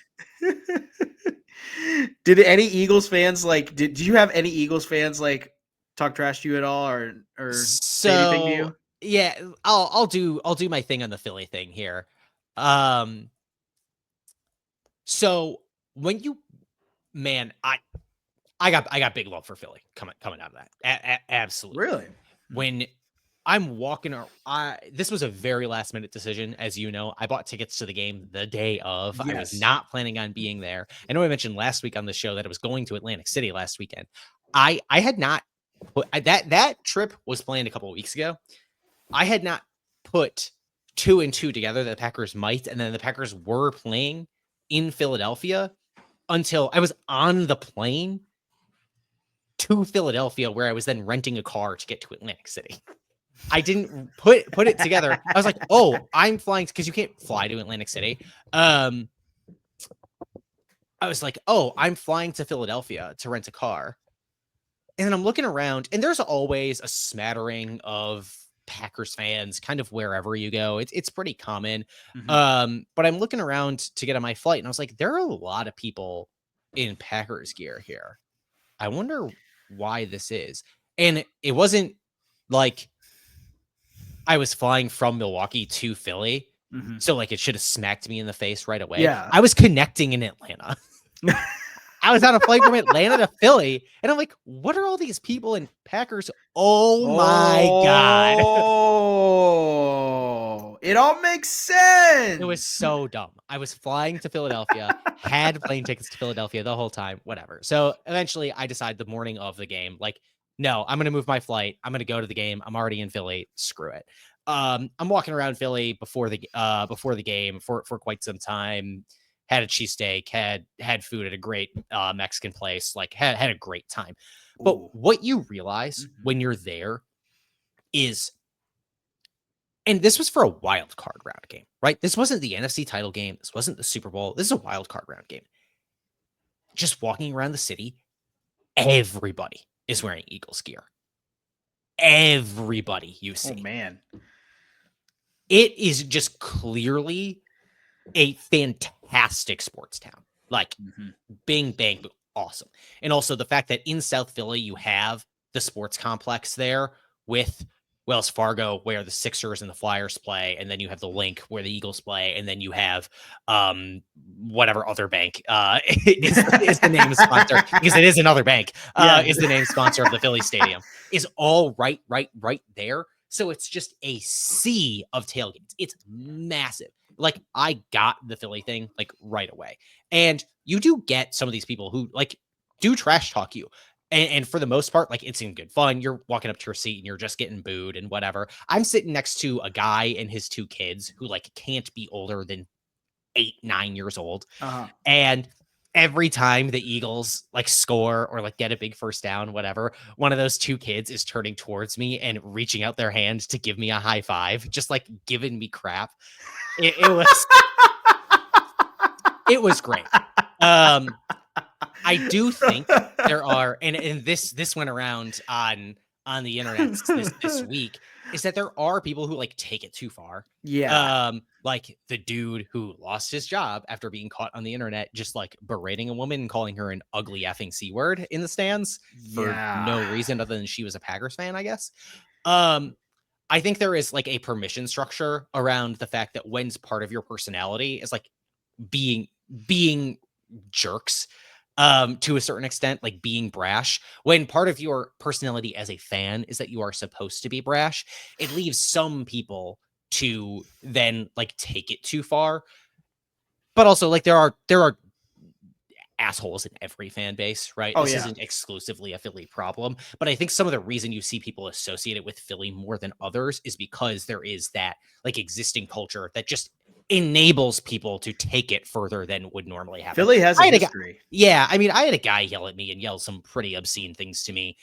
Did any Eagles fans did you have any Eagles fans talk trash to you at all or say anything to you? Yeah, I'll do my thing on the Philly thing here. So when you, man, I got big love for Philly coming out of that. Absolutely. Really? When I'm walking, this was a very last minute decision. As you know, I bought tickets to the game the day of. Yes. I was not planning on being there. I know I mentioned last week on the show that I was going to Atlantic City last weekend. I had not put that trip was planned a couple of weeks ago. I had not put 2 and 2 together that the Packers might, and then the Packers were playing in Philadelphia until I was on the plane to Philadelphia, where I was then renting a car to get to Atlantic City. I didn't put it together. I was like, oh, I'm flying, because you can't fly to Atlantic City. I was like, oh, I'm flying to Philadelphia to rent a car. And then I'm looking around, and there's always a smattering of Packers fans kind of wherever you go. It's pretty common. But I'm looking around to get on my flight, and I was like, there are a lot of people in Packers gear here. I wonder why this is. And it wasn't like I was flying from Milwaukee to Philly. So it should have smacked me in the face right away. Yeah. I was connecting in Atlanta. I was on a flight from Atlanta to Philly, and I'm like, what are all these people in Packers? Oh my God. Oh, it all makes sense. It was so dumb. I was flying to Philadelphia, had plane tickets to Philadelphia the whole time, whatever. So eventually I decide the morning of the game, no, I'm going to move my flight. I'm going to go to the game. I'm already in Philly. Screw it. I'm walking around Philly before the game for quite some time. Had a cheesesteak, had food at a great Mexican place, had a great time. But what you realize when you're there is, and this was for a wild card round game, right? This wasn't the NFC title game. This wasn't the Super Bowl. This is a wild card round game. Just walking around the city, everybody is wearing Eagles gear. Everybody you see. Oh, man. It is just clearly a fantastic sports town. Bing, bang, awesome. And also the fact that in South Philly, you have the sports complex there with Wells Fargo, where the Sixers and the Flyers play, and then you have the Link where the Eagles play, and then you have whatever other bank is the name sponsor, because it is another bank, is the name sponsor of the Philly Stadium, is all right there. So it's just a sea of tailgates. It's massive. I got the Philly thing right away. And you do get some of these people who do trash talk you. And for the most part, it's in good fun. You're walking up to your seat and you're just getting booed and whatever. I'm sitting next to a guy and his 2 kids who can't be older than 8-9 years old. And every time the Eagles like score or like get a big first down, whatever, one of those two kids is turning towards me and reaching out their hand to give me a high five, just like giving me crap. It was great. I do think there are, and this went around on the internet this week, is that there are people who like take it too far. Yeah. Like the dude who lost his job after being caught on the internet, just like berating a woman and calling her an ugly effing C word in the stands for no reason other than she was a Packers fan, I guess. I think there is like a permission structure around the fact that when's part of your personality is like being jerks to a certain extent, like being brash, when part of your personality as a fan is that you are supposed to be brash. It leaves some people to then like take it too far. But also like there are assholes in every fan base, right? This isn't exclusively a Philly problem, but I think some of the reason you see people associate it with Philly more than others is because there is that like existing culture that just enables people to take it further than would normally happen. Philly has a history. I mean, I had a guy yell at me and yell some pretty obscene things to me,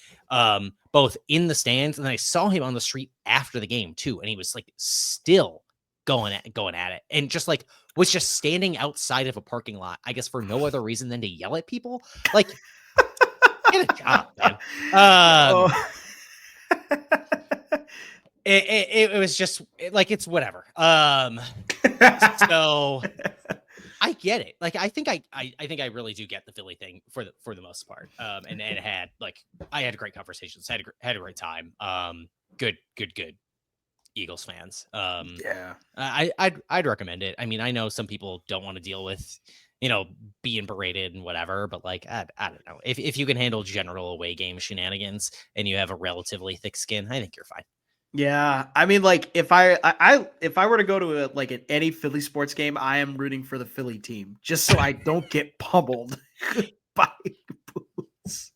both in the stands, and then I saw him on the street after the game too, and he was like still going at it, and just like was just standing outside of a parking lot, I guess for no other reason than to yell at people. Like, get a job, man. It was just like, it's whatever. So I get it. Like, I think I really do get the Philly thing for the most part. And it had like, I had great conversations, had a great time. Good Eagles fans. I'd recommend it. I mean, I know some people don't want to deal with, being berated and whatever, but like, I don't know. If you can handle general away game shenanigans and you have a relatively thick skin, I think you're fine. Yeah, I mean, like if I were to go to any Philly sports game, I am rooting for the Philly team just so I don't get pummeled by boots.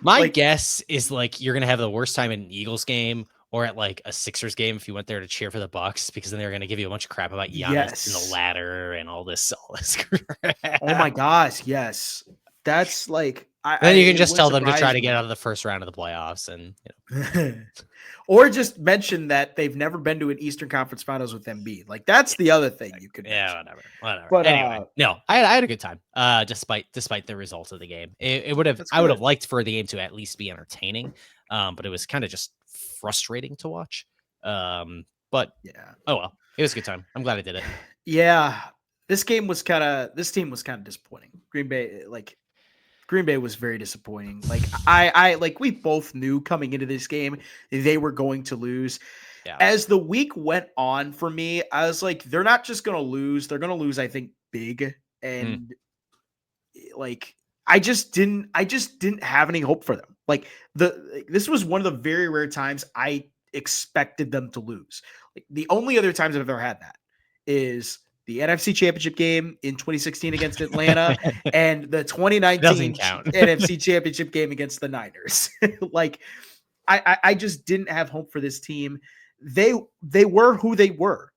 My guess is like you're gonna have the worst time at an Eagles game or at like a Sixers game if you went there to cheer for the Bucks, because then they're gonna give you a bunch of crap about Giannis and the ladder and all this crap. Oh my gosh, yes, that's like. Then you can just tell them to try to get out of the first round of the playoffs, and or just mention that they've never been to an Eastern Conference Finals with Embiid. Like that's the other thing you could. Yeah, whatever. But anyway, no, I had a good time. Despite the results of the game, I would have liked for the game to at least be entertaining. But it was kind of just frustrating to watch. But yeah, oh well, it was a good time. I'm glad I did it. Yeah, this team was kind of disappointing. Green Bay was very disappointing. Like I we both knew coming into this game they were going to lose. Yeah. As the week went on for me, I was like, they're not just going to lose. They're going to lose, I think, big. And like, I just didn't have any hope for them. Like this was one of the very rare times I expected them to lose. Like the only other times I've ever had that is the NFC Championship game in 2016 against Atlanta and the 2019 NFC Championship game against the Niners. Like, I just didn't have hope for this team. They were who they were,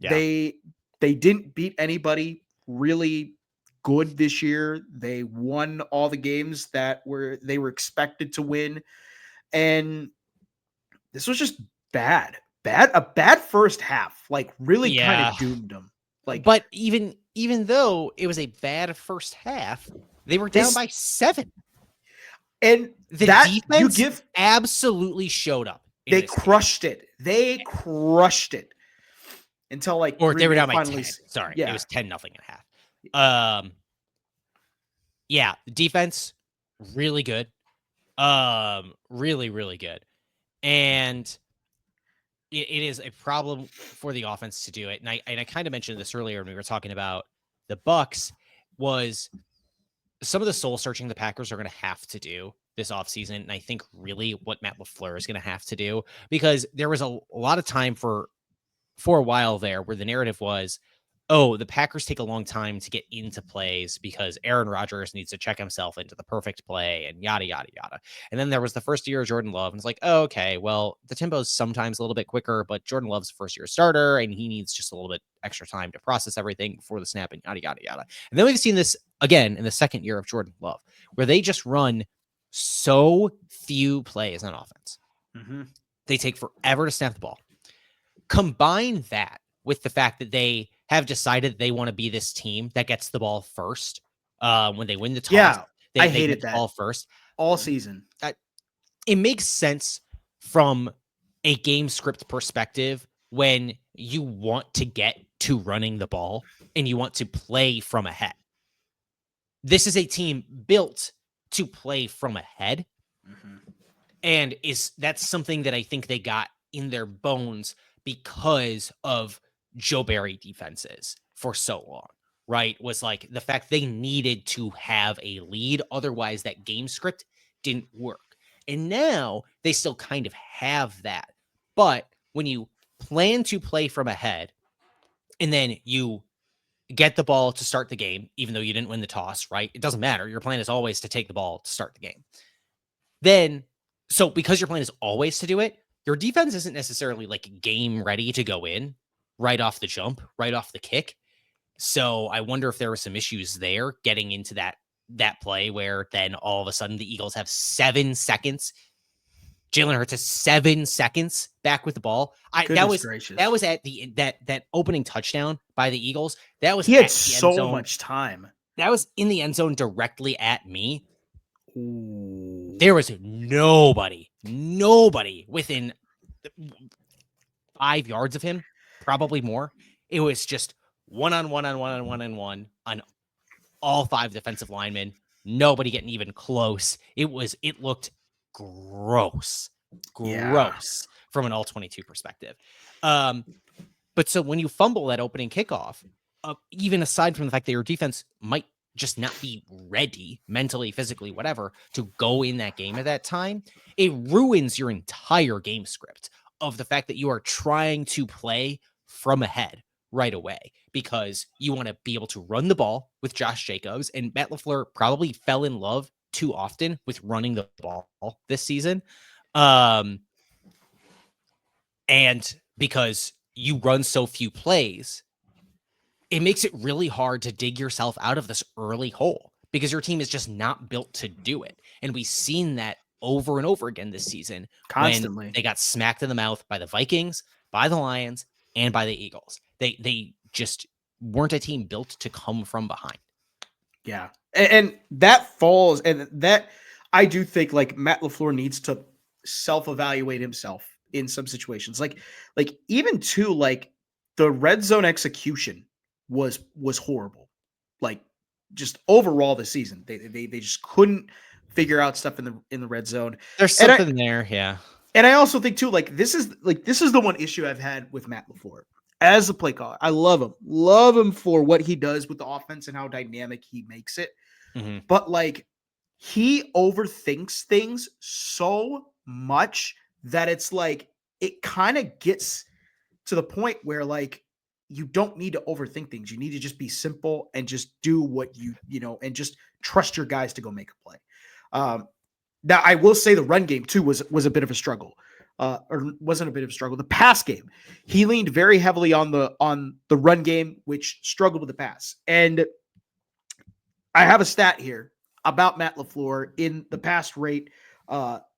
They didn't beat anybody really good this year. They won all the games that they were expected to win, and this was just bad. A bad first half, like really kind of doomed them. Like, but even though it was a bad first half, they were down by 7, and the defense absolutely showed up. They crushed it. They crushed it until or they were down by 10. Sorry, it was 10-0 at half. Yeah, the defense really good, really good, and it is a problem for the offense to do it. And I kind of mentioned this earlier when we were talking about the Bucks, was some of the soul searching the Packers are going to have to do this offseason. And I think really what Matt LaFleur is going to have to do, because there was a lot of time for a while there where the narrative was, oh, the Packers take a long time to get into plays because Aaron Rodgers needs to check himself into the perfect play and yada, yada, yada. And then there was the first year of Jordan Love, and it's like, oh, okay, well, the tempo's sometimes a little bit quicker, but Jordan Love's first year starter, and he needs just a little bit extra time to process everything before the snap and yada, yada, yada. And then we've seen this again in the second year of Jordan Love, where they just run so few plays on offense. Mm-hmm. They take forever to snap the ball. Combine that with the fact that they have decided they want to be this team that gets the ball first when they win the toss. Yeah, they hated get the that ball first all season. It makes sense from a game script perspective when you want to get to running the ball and you want to play from ahead. This is a team built to play from ahead. Mm-hmm. And that's something that I think they got in their bones because of Joe Barry defenses for so long, right? Was like the fact they needed to have a lead. Otherwise, that game script didn't work. And now they still kind of have that. But when you plan to play from ahead and then you get the ball to start the game, even though you didn't win the toss, right? It doesn't matter. Your plan is always to take the ball to start the game. Then, so because your plan is always to do it, your defense isn't necessarily like game ready to go in right off the jump, right off the kick. So I wonder if there were some issues there getting into that play where then all of a sudden the Eagles have 7 seconds. Jalen Hurts has 7 seconds back with the ball. That was at that opening touchdown by the Eagles. That was he had so much time. That was in the end zone directly at me. Ooh. There was nobody within 5 yards of him, probably more. It was just one on one on all 5 defensive linemen. Nobody getting even close. It looked gross from an all 22 perspective. But so when you fumble that opening kickoff, even aside from the fact that your defense might just not be ready mentally, physically, whatever, to go in that game at that time, it ruins your entire game script of the fact that you are trying to play from ahead right away because you want to be able to run the ball with Josh Jacobs. And Matt LaFleur probably fell in love too often with running the ball this season. And because you run so few plays, it makes it really hard to dig yourself out of this early hole because your team is just not built to do it. And we've seen that over and over again this season. Constantly. When they got smacked in the mouth by the Vikings, by the Lions, and by the Eagles. They just weren't a team built to come from behind. Yeah. And that falls, and that I do think like Matt LaFleur needs to self-evaluate himself in some situations. Like even too, like the red zone execution was horrible. Like just overall this season, they just couldn't figure out stuff in the red zone. There's something there, yeah. And I also think too, like this is the one issue I've had with Matt LaFleur as a play caller. I love him for what he does with the offense and how dynamic he makes it. Mm-hmm. But like he overthinks things so much that it's like it kind of gets to the point where like you don't need to overthink things. You need to just be simple and just do what you know, and just trust your guys to go make a play. Now I will say the run game too was a bit of a struggle, or wasn't a bit of a struggle. The pass game, he leaned very heavily on the run game, which struggled with the pass. And I have a stat here about Matt LaFleur in the pass rate,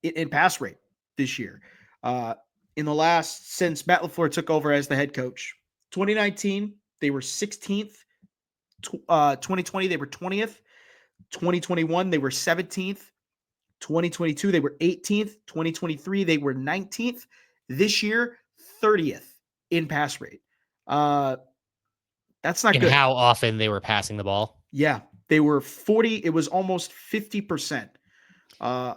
in pass rate this year. In the last, since Matt LaFleur took over as the head coach, 2019, they were 16th. 2020, they were 20th. 2021, they were 17th. 2022, they were 18th. 2023, they were 19th. This year, 30th in pass rate. That's not good. How often they were passing the ball? Yeah, they were 40. It was almost 50%. I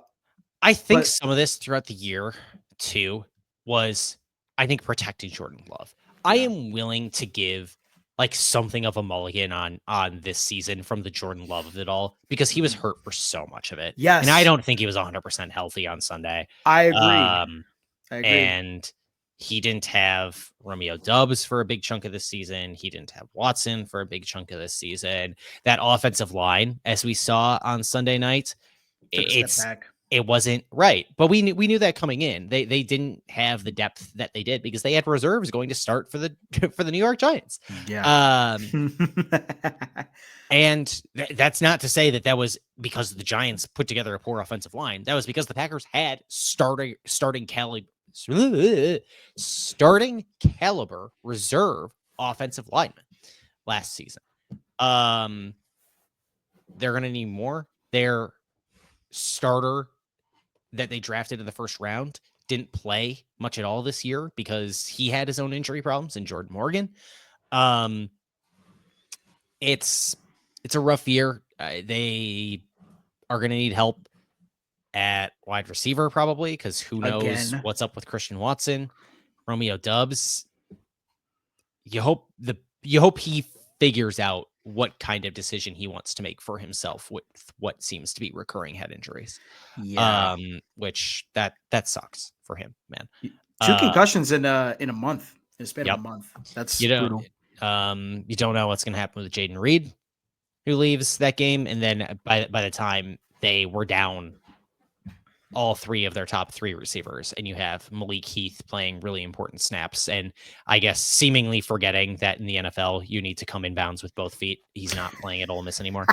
think some of this throughout the year too was, I think, protecting Jordan Love. Yeah. I am willing to give like something of a mulligan on this season from the Jordan Love of it all, because he was hurt for so much of it. Yes. And I don't think he was 100% healthy on Sunday. I agree. And He didn't have Romeo Doubs for a big chunk of the season. He didn't have Watson for a big chunk of the season. That offensive line, as we saw on Sunday night, Took a step back. It wasn't right. But we knew that coming in. They didn't have the depth that they did because they had reserves going to start for the New York Giants. Yeah. And that's not to say that was because the Giants put together a poor offensive line. That was because the Packers had starting caliber reserve offensive linemen last season. They're going to need more. Their starter that they drafted in the first round didn't play much at all this year because he had his own injury problems in Jordan Morgan. It's a rough year. They are going to need help at wide receiver probably because who knows what's up with Christian Watson. Romeo Doubs, you hope he figures out what kind of decision he wants to make for himself with what seems to be recurring head injuries. Yeah. Which that sucks for him, man. 2 concussions in a month. It's been a month. That's brutal. You don't know what's going to happen with Jaden Reed, who leaves that game, and then by the time they were down all 3 of their top 3 receivers, and you have Malik Heath playing really important snaps, and I guess seemingly forgetting that in the NFL you need to come in bounds with both feet. He's not playing at Ole Miss anymore.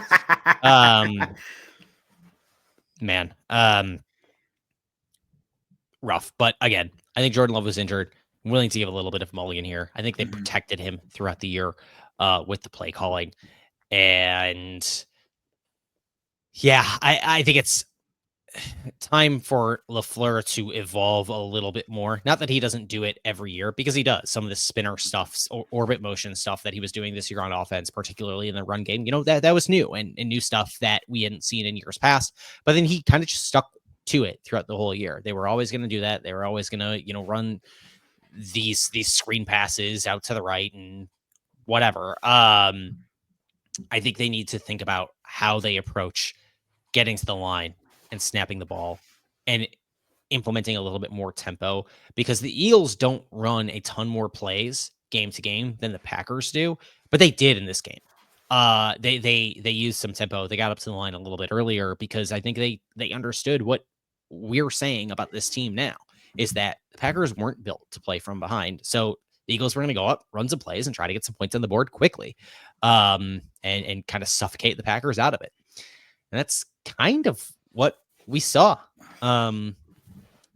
Rough. But again, I think Jordan Love was injured. I'm willing to give a little bit of mulligan here. I think they protected him throughout the year with the play calling. And yeah, I think it's time for LaFleur to evolve a little bit more. Not that he doesn't do it every year, because he does. Some of the spinner stuff, orbit motion stuff that he was doing this year on offense, particularly in the run game, that was new and new stuff that we hadn't seen in years past. But then he kind of just stuck to it throughout the whole year. They were always going to do that. They were always going to, run these screen passes out to the right and whatever. I think they need to think about how they approach getting to the line and snapping the ball and implementing a little bit more tempo, because the Eagles don't run a ton more plays game to game than the Packers do, but they did in this game. They used some tempo. They got up to the line a little bit earlier because I think they understood what we're saying about this team now is that the Packers weren't built to play from behind. So the Eagles were going to go up, run some plays, and try to get some points on the board quickly, and kind of suffocate the Packers out of it. And that's kind of what we saw.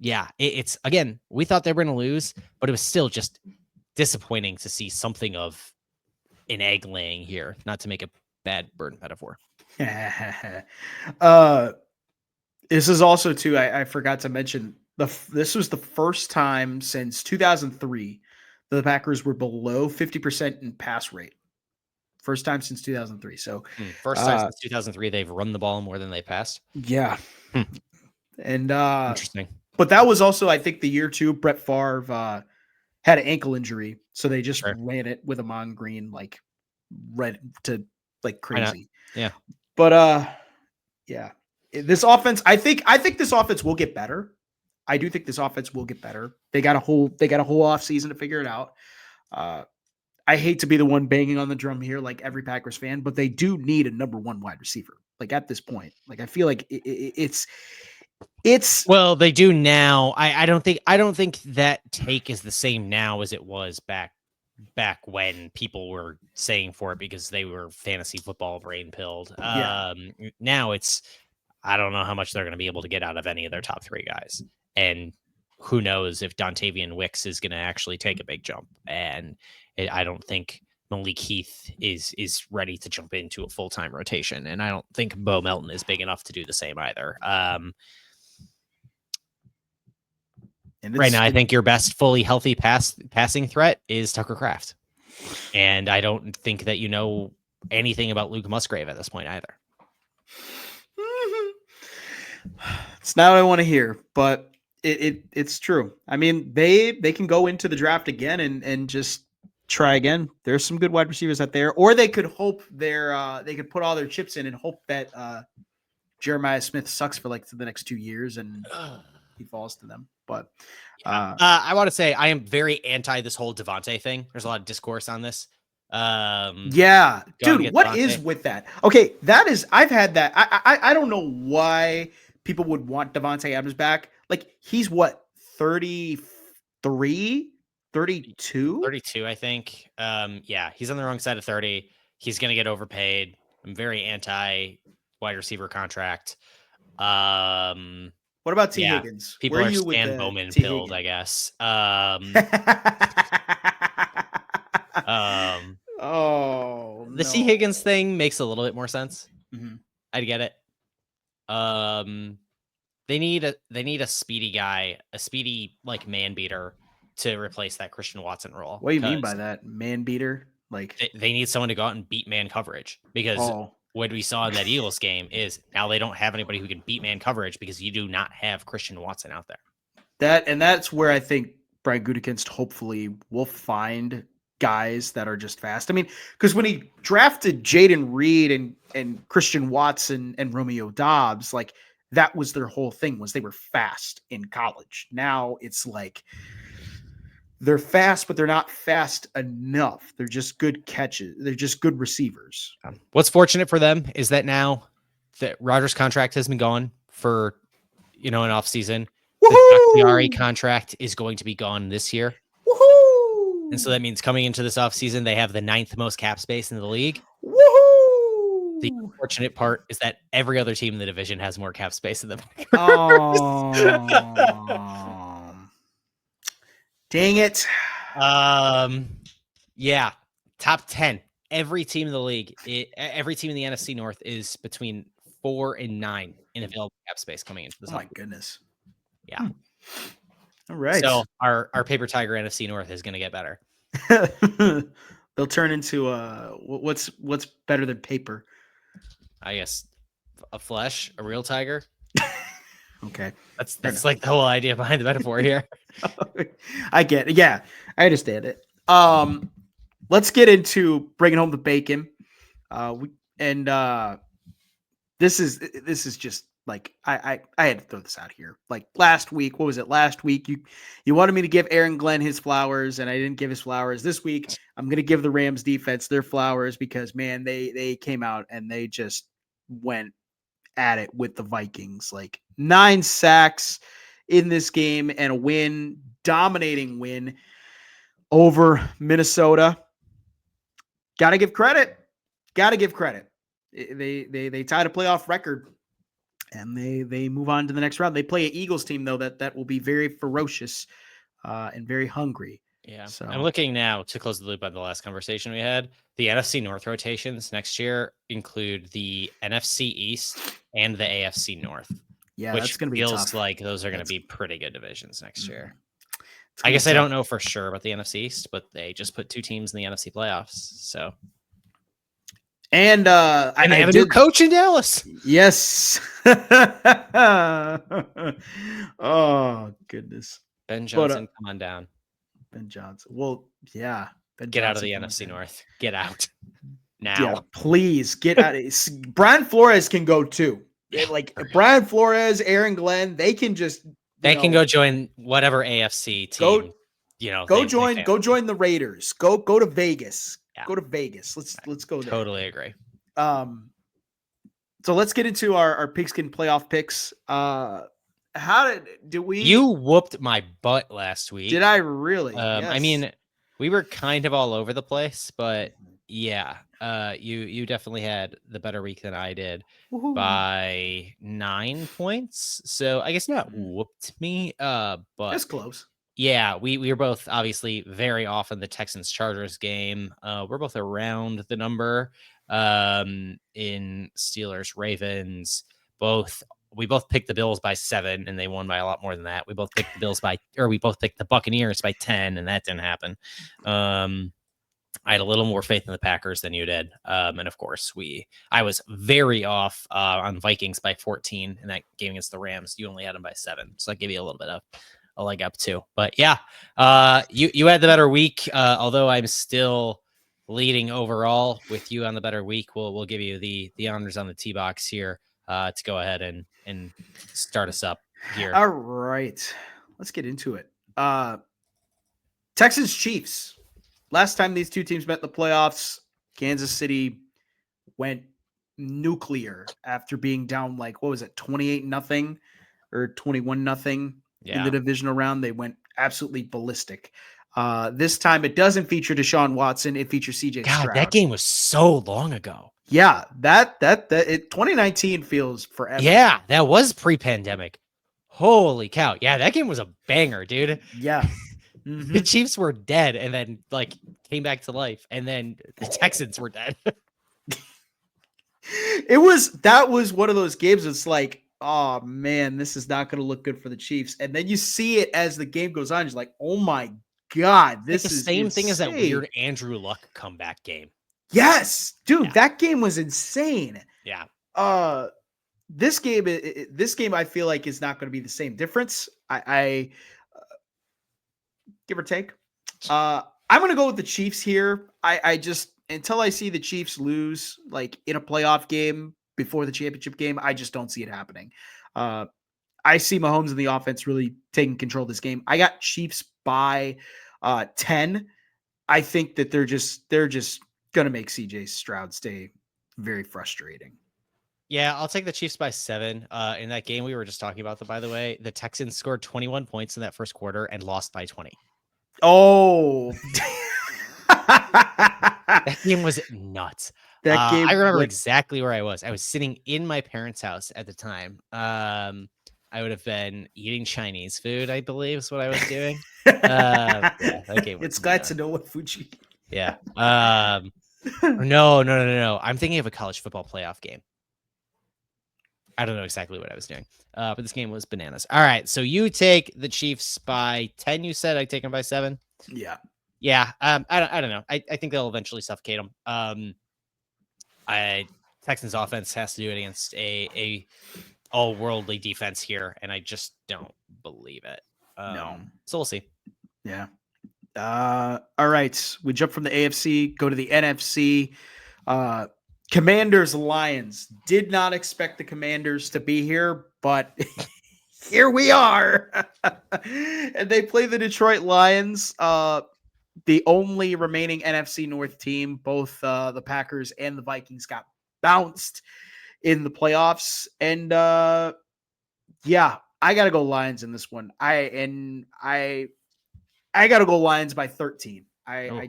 It's again, we thought they were going to lose, but it was still just disappointing to see something of an egg laying here, not to make a bad bird metaphor. This is also too, I forgot to mention, this was the first time since 2003 that the Packers were below 50% in pass rate. First time since 2003. So first time since 2003 they've run the ball more than they passed. Yeah. And interesting. But that was also, I think, the year 2 Brett Favre had an ankle injury, so they just ran it with Amon Green like crazy. Yeah. But yeah. This offense, I think this offense will get better. I do think this offense will get better. They got a whole off season to figure it out. I hate to be the one banging on the drum here, like every Packers fan, but they do need a number 1 wide receiver. Like at this point, like I feel like it's well, they do now. I don't think that take is the same now as it was back when people were saying for it because they were fantasy football brain pilled. Now it's, I don't know how much they're going to be able to get out of any of their top 3 guys. And who knows if Dontavian Wicks is going to actually take a big jump. And I don't think Malik Heath is ready to jump into a full-time rotation. And I don't think Bo Melton is big enough to do the same either. Right now, I think your best fully healthy passing threat is Tucker Kraft. And I don't think that you know anything about Luke Musgrave at this point either. It's not what I want to hear, but it's true. I mean, they can go into the draft again and just try again. There's some good wide receivers out there, or they could hope they could put all their chips in and hope that Jeremiah Smith sucks for like the next 2 years and he falls to them. But I want to say I am very anti this whole Devontae thing. There's a lot of discourse on this. Yeah, dude, what is with that? Okay, that is, I've had that. I don't know why people would want Devontae Adams back. Like, he's what, 33, 32? 32, I think. Yeah, he's on the wrong side of 30. He's gonna get overpaid. I'm very anti wide receiver contract. What about T. Higgins? People are Stan Bowman pilled, I guess. The T. Higgins thing makes a little bit more sense. Mm-hmm. I'd get it. They need a speedy guy, a speedy like man beater to replace that Christian Watson role. What do you mean by that, man beater? Like they need someone to go out and beat man coverage, because what we saw in that Eagles game is now they don't have anybody who can beat man coverage because you do not have Christian Watson out there. That's where I think Brian Gutekunst hopefully will find guys that are just fast. I mean, because when he drafted Jaden Reed and Christian Watson and Romeo Doubs, like that was their whole thing, was they were fast in college. Now it's like they're fast, but they're not fast enough. They're just good catches. They're just good receivers. What's fortunate for them is that now that Rodgers' contract has been gone for, an off season. The Bakhtiari contract is going to be gone this year. Woohoo! And so that means coming into this offseason, they have the 9th most cap space in the league. Woohoo! The unfortunate part is that every other team in the division has more cap space than them. Dang it. Yeah. Top 10. Every team in the league, every team in the NFC North is between 4 and 9 in available cap space coming into this. Oh my goodness. Yeah. All right. So our paper tiger NFC North is going to get better. They'll turn into what's better than paper? I guess a flesh, a real tiger. Okay. That's like the whole idea behind the metaphor here. I get it. Yeah, I understand it. Let's get into bringing home the bacon. This is just like I had to throw this out here. Like last week, what was it? Last week you wanted me to give Aaron Glenn his flowers, and I didn't give his flowers. This week, I'm gonna give the Rams defense their flowers because man, they came out and they just went at it with the Vikings. Like 9 sacks in this game and a win, dominating win over Minnesota. Gotta give credit. They tied a playoff record. And they move on to the next round. They play an Eagles team, though, that will be very ferocious and very hungry. Yeah. So I'm looking now to close the loop on the last conversation we had. The NFC North rotations next year include the NFC East and the AFC North. Yeah, which that's going to be feels tough. like those are going to be pretty good divisions next year. I guess I don't know for sure about the NFC East, but they just put 2 teams in the NFC playoffs. So. And I have a new coach in Dallas. Yes. Oh goodness. Ben Johnson, come on down. Ben Johnson. Well, yeah. Get out of the NFC North. Get out now. Yeah, please get out. Brian Flores can go too. Like Brian Flores, Aaron Glenn, they can just can go join whatever AFC team. Go join the Raiders. Go to Vegas. Yeah. Go to Vegas. Let's go there. Totally agree. So let's get into our pigskin playoff picks. You whooped my butt last week. Did I really? Yes. I mean, we were kind of all over the place, but yeah, you definitely had the better week than I did. Woo-hoo. By 9 points. So I guess not whooped me, but that's close. Yeah, we were both obviously very off in the Texans Chargers game. We're both around the number in Steelers Ravens. We both picked the Bills by 7, and they won by a lot more than that. We both picked the Buccaneers by 10, and that didn't happen. I had a little more faith in the Packers than you did, and of course I was very off on Vikings by 14 in that game against the Rams. You only had them by 7, so that gave you a little bit of a leg up too. But yeah, you had the better week. Although I'm still leading overall with you on the better week, we'll give you the honors on the tee box here to go ahead and start us up. here. All right. Let's get into it. Texans Chiefs. Last time these two teams met in the playoffs, Kansas City went nuclear after being down 28-0 or 21-0 in the divisional round. They went absolutely ballistic. This time it doesn't feature Deshaun Watson. It features CJ Stroud. That game was so long ago. Yeah, 2019 feels forever. Yeah, that was pre-pandemic. Holy cow. Yeah, that game was a banger, dude. Yeah. Mm-hmm. The Chiefs were dead and then came back to life, and then the Texans were dead. That was one of those games. It's like, oh man, this is not going to look good for the Chiefs. And then you see it as the game goes on. You're like, oh my God, this is the same insane. thing as that weird Andrew Luck comeback game. Yes, dude, that game was insane. Yeah. This game, I feel like is not going to be the same difference. I give or take. I'm going to go with the Chiefs here. I just, until I see the Chiefs lose in a playoff game before the championship game, I just don't see it happening. I see Mahomes and the offense really taking control of this game. I got Chiefs by 10. I think that they're just going to make CJ Stroud stay very frustrating. Yeah, I'll take the Chiefs by 7. In that game we were just talking about, by the way, the Texans scored 21 points in that first quarter and lost by 20. Oh, that game was nuts. That game, I remember exactly where I was. I was sitting in my parents' house at the time. I would have been eating Chinese food, I believe is what I was doing. Yeah, that game was it's glad to know what food you eat. Yeah. No. I'm thinking of a college football playoff game. I don't know exactly what I was doing. But this game was bananas. All right. So you take the Chiefs by 10, you said. I take them by 7. Yeah. Yeah. I don't know. I think they'll eventually suffocate them. Texans offense has to do it against a all-worldly defense here, and I just don't believe it. No. So we'll see. Yeah. All right. We jump from the AFC, go to the NFC. Commanders Lions. Did not expect the Commanders to be here, but here we are. And they play the Detroit Lions, the only remaining NFC North team. Both the Packers and the Vikings got bounced in the playoffs. And yeah, I got to go Lions in this one. I got to go Lions by 13. I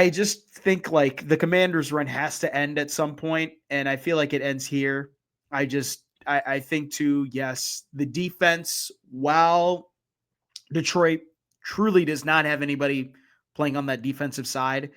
just think the Commanders run has to end at some point, and I feel like it ends here. I think too, yes, the defense, while Detroit truly does not have anybody playing on that defensive side,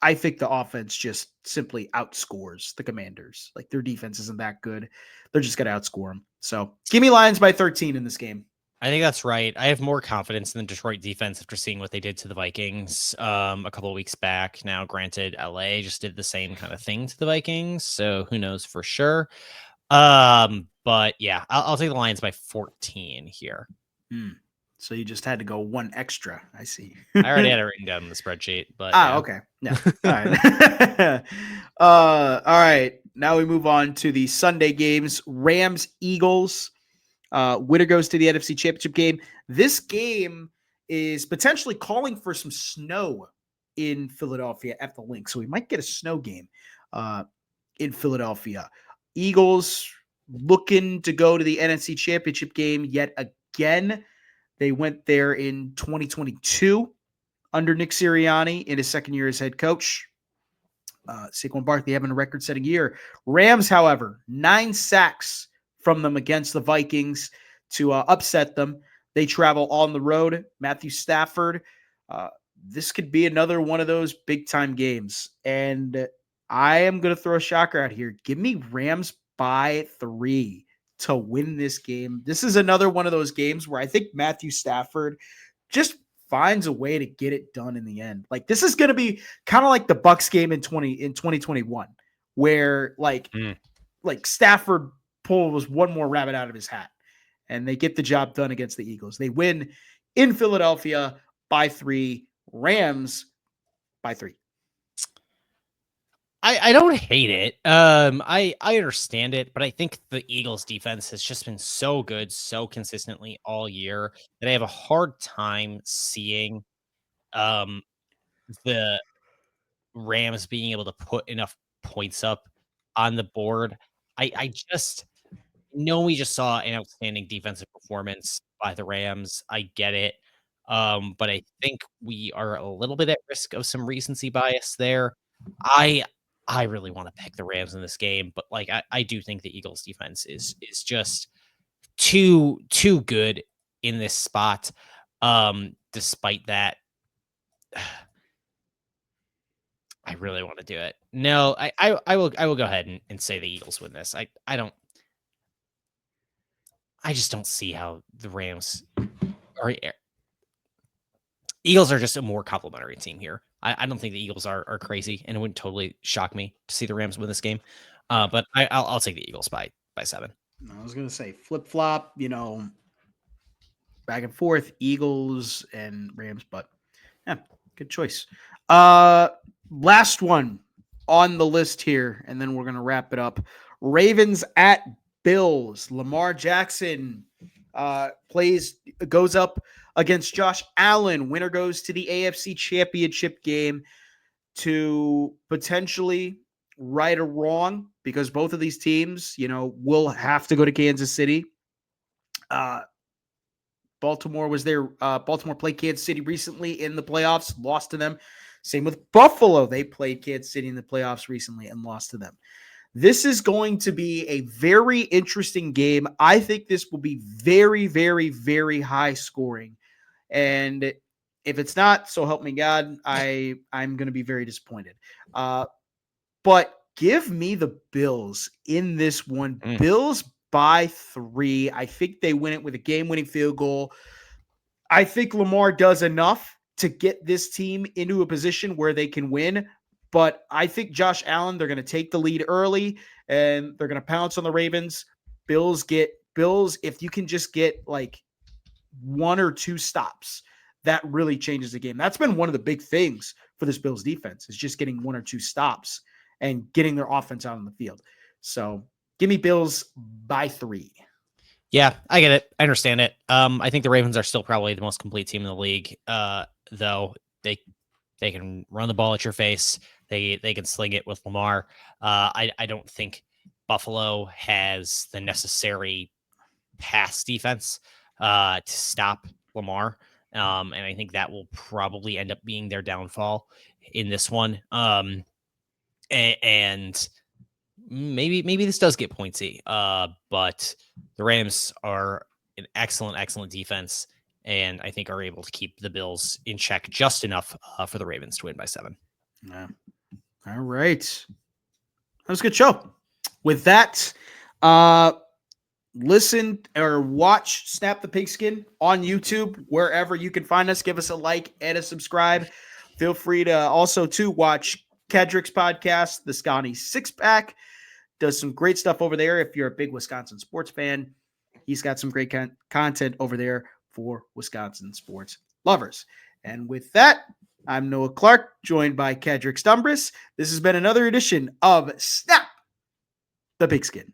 I think the offense just simply outscores the Commanders. Their defense isn't that good. They're just going to outscore them. So give me Lions by 13 in this game. I think that's right. I have more confidence in the Detroit defense after seeing what they did to the Vikings a couple of weeks back. Now, granted, LA just did the same kind of thing to the Vikings, so who knows for sure. But yeah, I'll take the Lions by 14 here. So you just had to go one extra. I see. I already had it written down in the spreadsheet, but okay. Yeah. All right. All right. Now we move on to the Sunday games. Rams, Eagles. Winner goes to the NFC Championship game. This game is potentially calling for some snow in Philadelphia at the Link. So we might get a snow game in Philadelphia. Eagles looking to go to the NFC Championship game yet again. They went there in 2022 under Nick Sirianni in his second year as head coach. Saquon Barkley having a record-setting year. Rams, however, 9 sacks from them against the Vikings to upset them. They travel on the road. Matthew Stafford. This could be another one of those big-time games. And I am going to throw a shocker out here. Give me Rams by 3 to win this game. This is another one of those games where I think Matthew Stafford just finds a way to get it done in the end. This is going to be kind of like the Bucs game in 2021, where Stafford pulls one more rabbit out of his hat, and they get the job done against the Eagles. They win in Philadelphia by 3. Rams by 3. I don't hate it. I understand it, but I think the Eagles defense has just been so good, so consistently all year that I have a hard time seeing um the Rams being able to put enough points up on the board. I just know we just saw an outstanding defensive performance by the Rams. I get it. But I think we are a little bit at risk of some recency bias there. I I really want to pick the Rams in this game, but like I do think the Eagles defense is just too good in this spot. Despite that, I really want to do it. No, I will go ahead and say the Eagles win this. I just don't see how the Rams or Eagles are just a more complimentary team here. I don't think the Eagles are crazy, and it wouldn't totally shock me to see the Rams win this game. But I'll take the Eagles by 7. I was gonna say flip flop, back and forth, Eagles and Rams, but yeah, good choice. Last one on the list here, and then we're gonna wrap it up. Ravens at Bills. Lamar Jackson goes up against Josh Allen. Winner goes to the AFC Championship game to potentially right or wrong, because both of these teams, will have to go to Kansas City. Baltimore was there. Baltimore played Kansas City recently in the playoffs, lost to them. Same with Buffalo. They played Kansas City in the playoffs recently and lost to them. This is going to be a very interesting game. I think this will be very, very, very high scoring. And if it's not, so help me God, I'm going to be very disappointed. But give me the Bills in this one. Bills by 3. I think they win it with a game-winning field goal. I think Lamar does enough to get this team into a position where they can win. But I think Josh Allen, they're going to take the lead early, and they're going to pounce on the Ravens. Bills, if you can just get like 1 or 2 stops, that really changes the game. That's been one of the big things for this Bills defense, is just getting 1 or 2 stops and getting their offense out on the field. So give me Bills by 3. Yeah, I get it. I understand it. I think the Ravens are still probably the most complete team in the league. Though they can run the ball at your face. They can sling it with Lamar. I don't think Buffalo has the necessary pass defense to stop Lamar. And I think that will probably end up being their downfall in this one. And maybe this does get pointsy. But the Rams are an excellent defense, and I think are able to keep the Bills in check just enough for the Ravens to win by 7. Yeah. All right. That was a good show. With that, listen or watch Snap the Pigskin on YouTube, wherever you can find us. Give us a like and a subscribe. Feel free to also watch Kedrick's podcast, the Sconnie Six Pack. Does some great stuff over there. If you're a big Wisconsin sports fan, he's got some great content over there for Wisconsin sports lovers. And with that, I'm Noah Clark, joined by Kedrick Stumbris. This has been another edition of Snap the Pigskin.